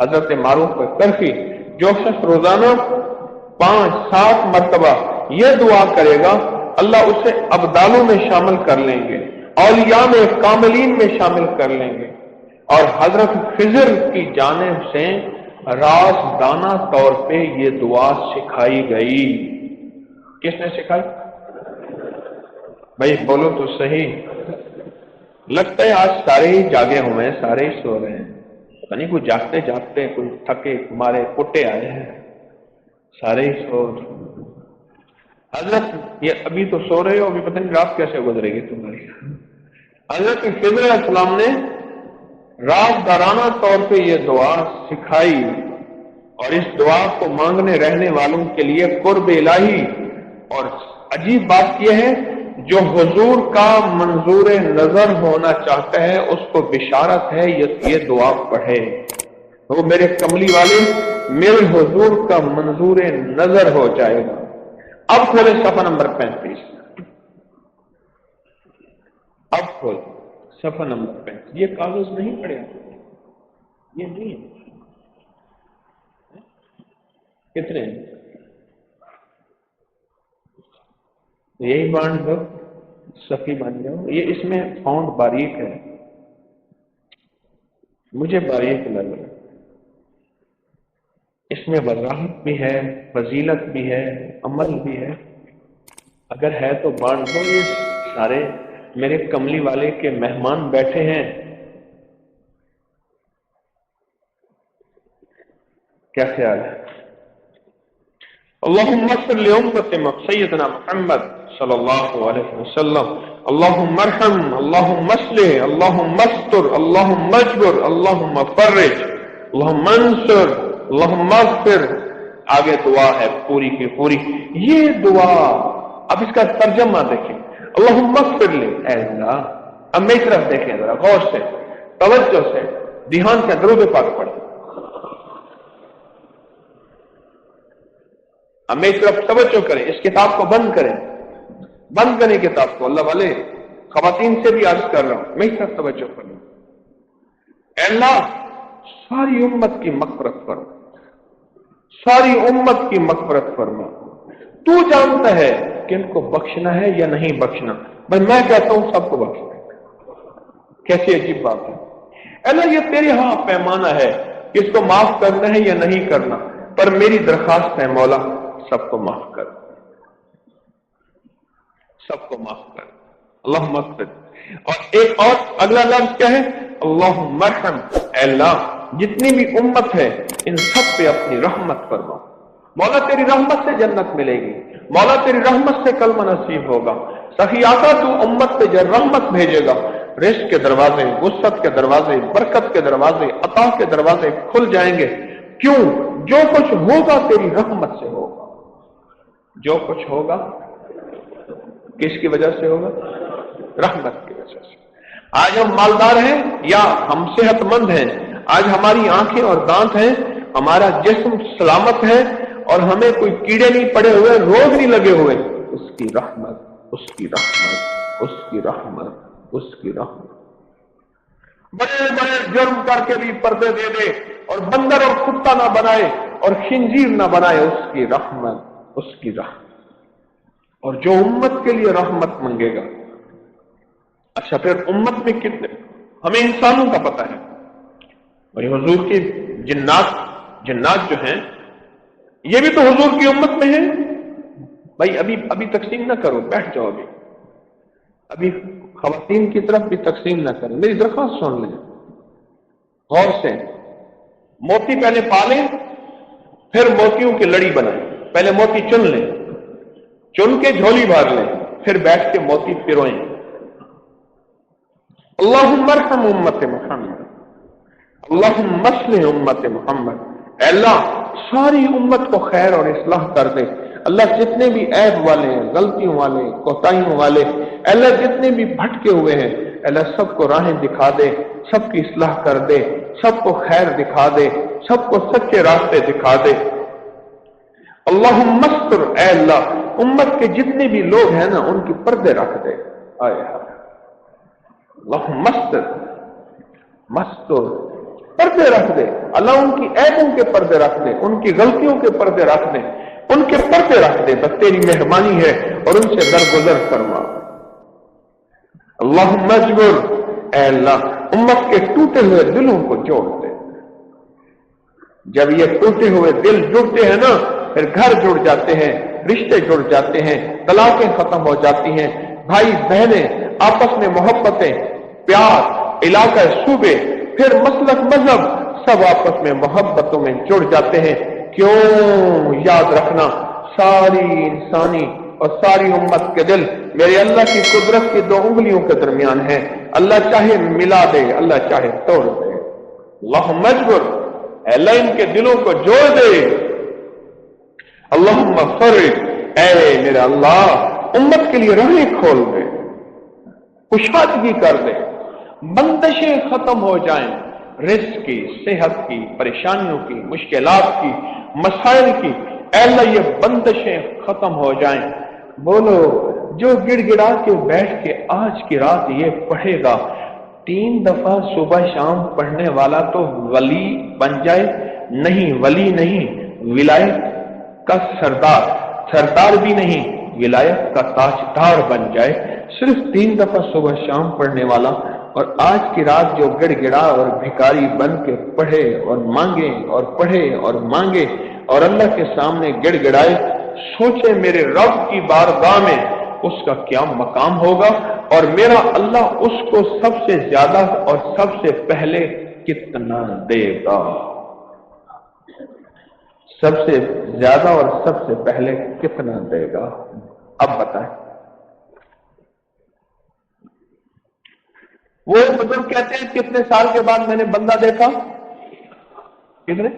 حضرت معروف کرفی جو شخص روزانہ 5-7 مرتبہ یہ دعا کرے گا اللہ اسے ابدالوں میں شامل کر لیں گے، اولیاء میں کاملین میں شامل کر لیں گے۔ اور حضرت خضر کی جانب سے رازدانہ طور پہ یہ دعا سکھائی گئی۔ کس نے سکھائی؟ بھائی بولو تو صحیح۔ لگتا ہے آج سارے ہی جاگے ہوئے ہیں، سارے ہی سو رہے ہیں، پتہ نہیں کوئی جاگتے جاگتے کوئی تھکے ہمارے پٹے آئے ہیں، سارے ہی سو رہے۔ حضرت یہ ابھی تو سو رہے ہو، ابھی پتہ نہیں رات کیسے گزرے گی تمہاری۔ حضرت خضر علیہ السلام نے رازدارانہ طور پہ یہ دعا سکھائی، اور اس دعا کو مانگنے رہنے والوں کے لیے قرب الہی۔ اور عجیب بات یہ ہے جو حضور کا منظور نظر ہونا چاہتا ہے اس کو بشارت ہے یہ دعا پڑھے، وہ میرے کملی والے میرے حضور کا منظور نظر ہو جائے گا۔ اب کھولے صفحہ نمبر 35، اب کھول صفحہ نمبر 35۔ یہ کاغذ نہیں پڑے، یہ نہیں ہے، کتنے ہیں؟ یہی بانٹ دو، صفی بن جاؤ۔ یہ اس میں فونٹ باریک ہے، مجھے باریک لگ رہا ہے، اس میں وضاحت بھی ہے، فضیلت بھی ہے، عمل بھی ہے۔ اگر ہے تو بانٹ دو، یہ سارے میرے کملی والے کے مہمان بیٹھے ہیں، کیا خیال ہے؟ اللہم صل لأمت سیدنا محمد صلی اللہ علیہ وسلم، اللہم ارحم، اللہم اصلح، اللہم استر، اللہم اجبر، اللہم فرج، اللہم انصر، اللہم اغفر۔ آگے دعا ہے پوری کی پوری۔ یہ دعا اب اس کا ترجمہ دیکھیں، اللہم اغفر لی، اے اللہ۔ اب میری طرف دیکھیں ذرا غور سے، توجہ سے، دھیان سے درود پاک پڑھیں۔ اب میری طرف توجہ کریں، اس کتاب کو بند کریں، بند کریں کتاب کو۔ اللہ والے خواتین سے بھی عرض کر رہا ہوں، میری طرف توجہ کریں۔ اے اللہ ساری امت کی مغفرت فرما، ساری امت کی مغفرت فرما۔ تو جانتا ہے کہ ان کو بخشنا ہے یا نہیں بخشنا، بس میں کہتا ہوں سب کو بخشنا۔ کیسی عجیب بات ہے۔ اے اللہ یہ تیرے ہاں پیمانہ ہے کہ اس کو معاف کرنا ہے یا نہیں کرنا، پر میری درخواست ہے مولا سب کو معاف کر، سب کو معاف کر، اللہم اغفر۔ اور ایک اور اگلا لفظ کیا ہے؟ اللہم ارحم، اے اللہ جتنی بھی امت ہے ان سب پہ اپنی رحمت فرما۔ مولا تیری رحمت سے جنت ملے گی، مولا تیری رحمت سے کلمہ نصیب ہوگا۔ سخی آقا تو امت پہ جب رحمت بھیجے گا، رزق کے دروازے، وسعت کے دروازے، برکت کے دروازے، عطا کے دروازے کھل جائیں گے۔ کیوں؟ جو کچھ ہوگا تیری رحمت سے ہوگا، جو کچھ ہوگا کس کی وجہ سے ہوگا؟ رحمت کی وجہ سے۔ آج ہم مالدار ہیں یا ہم صحت مند ہیں، آج ہماری آنکھیں اور دانت ہیں، ہمارا جسم سلامت ہے اور ہمیں کوئی کیڑے نہیں پڑے ہوئے، روگ نہیں لگے ہوئے، اس کی رحمت، اس کی رحمت، اس کی رحمت، اس کی رحمت۔ بڑے بڑے جرم کر کے بھی پردے دے دے اور بندر اور کتا نہ بنائے اور خنزیر نہ بنائے، اس کی رحمت، اس کی رحمت۔ اور جو امت کے لیے رحمت منگے گا، اچھا پھر امت میں کتنے؟ ہمیں انسانوں کا پتہ ہے، اور حضور کی جنات جو ہیں یہ بھی تو حضور کی امت میں ہیں۔ بھائی ابھی تقسیم نہ کرو، بیٹھ جاؤ، ابھی خواتین کی طرف بھی تقسیم نہ کریں، میری درخواست سن لیں غور سے۔ موتی پہلے پالیں، پھر موتیوں کی لڑی بنائیں۔ پہلے موتی چن لیں، چن کے جھولی بھر لیں، پھر بیٹھ کے موتی پروئیں۔ اللہم ارحم امت محمد، اللہم اصلح امت محمد۔ اے اللہ ساری امت کو خیر اور اصلاح کر دے۔ اللہ جتنے بھی عیب والے ہیں، غلطیوں والے، کوتاہیوں والے، اے اللہ جتنے بھی بھٹکے ہوئے ہیں، اے اللہ سب کو راہیں دکھا دے، سب کی اصلاح کر دے، سب کو خیر دکھا دے، سب کو سچے راستے دکھا دے۔ اللہم استر، اے اللہ امت کے جتنے بھی لوگ ہیں نا ان کی پردے رکھ دے۔ آئے اللہم استر، مستر، پردے رکھ دے، اللہ ان کی عیبوں کے پردے رکھ دے، ان کی غلطیوں کے پردے رکھ دے، ان کے پردے رکھ دے، بس تیری مہربانی ہے اور ان سے درگزر فرما۔ اللہم اجبر، اے اللہ امت کے ٹوٹے ہوئے دلوں کو جوڑ دے۔ جب یہ ٹوٹے ہوئے دل جڑتے ہیں نا، پھر گھر جڑ جاتے ہیں، رشتے جڑ جاتے ہیں، طلاقیں ختم ہو جاتی ہیں، بھائی بہنیں آپس میں محبتیں، پیار، علاقہ، صوبے، پھر مسلک، مذہب، سب آپس میں محبتوں میں جڑ جاتے ہیں۔ کیوں؟ یاد رکھنا ساری انسانی اور ساری امت کے دل میرے اللہ کی قدرت کی 2 انگلیوں کے درمیان ہے، اللہ چاہے ملا دے، اللہ چاہے توڑ دے۔ اللہم اجبر، اے اللہ ان کے دلوں کو جوڑ دے۔ اللہم فرج، اے میرا اللہ امت کے لیے راہیں کھول دے، کشادگی کر دے، بندشیں ختم ہو جائیں، رزق کی، صحت کی، پریشانیوں کی، مشکلات کی، مسائل کی، اے اللہ یہ بندشیں ختم ہو جائیں۔ بولو جو گڑ گڑا کے بیٹھ کے آج کی رات یہ پڑھے گا 3 دفعہ صبح شام پڑھنے والا تو ولی بن جائے؟ نہیں، ولی نہیں، ولایت کا سردار بھی نہیں، ولایت کا تاجدار بن جائے۔ صرف 3 دفعہ صبح شام پڑھنے والا، اور آج کی رات جو گڑ گڑا اور بھکاری بن کے پڑھے اور مانگے اور پڑھے اور مانگے اور اللہ کے سامنے گڑ گڑائے، سوچے میرے رب کی بارگاہ میں اس کا کیا مقام ہوگا، اور میرا اللہ اس کو سب سے زیادہ اور سب سے پہلے کتنا دے گا، سب سے زیادہ اور سب سے پہلے کتنا دے گا۔ اب بتائیں۔ وہ بزرگ کہتے ہیں کتنے سال کے بعد میں نے بندہ دیکھا؟ کتنے؟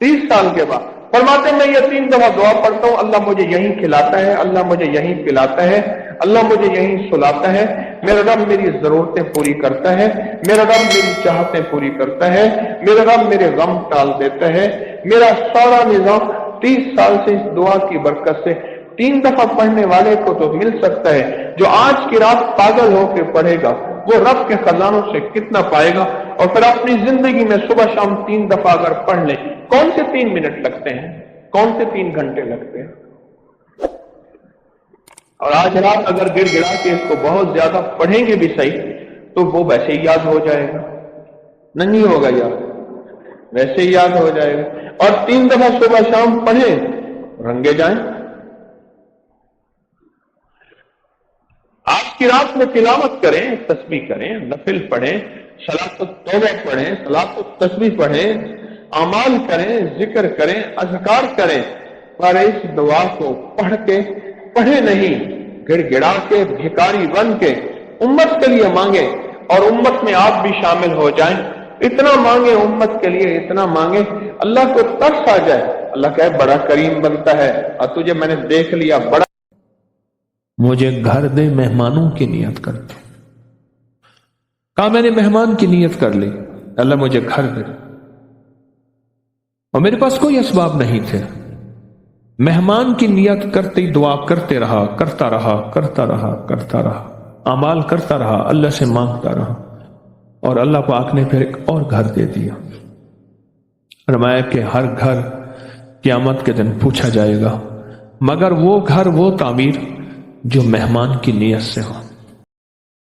30 سال کے بعد۔ فرماتے ہیں میں یہ 3 دفعہ دعا پڑھتا ہوں، اللہ مجھے یہیں کھلاتا ہے، اللہ مجھے یہیں پلاتا ہے، اللہ مجھے یہیں سلاتا ہے، میرا رب میری ضرورتیں پوری کرتا ہے، میرا رب میری چاہتیں پوری کرتا ہے، میرا رب میرے غم ٹال دیتا ہے۔ میرا سارا نظام 30 سال سے اس دعا کی برکت سے 3 دفعہ پڑھنے والے کو تو مل سکتا ہے، جو آج کی رات پاگل ہو کے پڑھے گا وہ رب کے خزانوں سے کتنا پائے گا۔ اور پھر اپنی زندگی میں صبح شام 3 دفعہ اگر پڑھ لیں، کون سے 3 منٹ لگتے ہیں، کون سے 3 گھنٹے لگتے ہیں؟ اور آج رات اگر گڑ گڑا کے اس کو بہت زیادہ پڑھیں گے بھی صحیح تو وہ ویسے ہی یاد ہو جائے گا، نہیں ہوگا یاد، ویسے ہی یاد ہو جائے گا۔ اور 3 دفعہ صبح شام پڑھیں، رنگے جائیں۔ آج کی رات میں تلاوت کریں، تسبیح کریں، نفل پڑھیں، صلاۃ التوبہ پڑھیں، صلاۃ التسبیح پڑھیں، اعمال کریں، ذکر کریں، اذکار کریں، پر اس دعا کو پڑھ کے پڑھے نہیں، گڑ گڑا کے بھکاری بن کے امت کے لیے مانگے، اور امت میں آپ بھی شامل ہو جائیں۔ اتنا مانگے امت کے لیے، اتنا مانگے اللہ کو ترس آ جائے، اللہ کہے بڑا کریم بنتا ہے، اور تجھے میں نے دیکھ لیا، بڑا مجھے گھر دے، مہمانوں کی نیت کرتے۔ کہا میں نے مہمان کی نیت کر لی، اللہ مجھے گھر دے، اور میرے پاس کوئی اسباب نہیں تھے، مہمان کی نیت کرتے دعا کرتے رہا، کرتا رہا، کرتا رہا، کرتا رہا، اعمال کرتا رہا، اللہ سے مانگتا رہا، اور اللہ پاک نے پھر ایک اور گھر دے دیا۔ فرمایا کہ ہر گھر قیامت کے دن پوچھا جائے گا، مگر وہ گھر، وہ تعمیر جو مہمان کی نیت سے ہو۔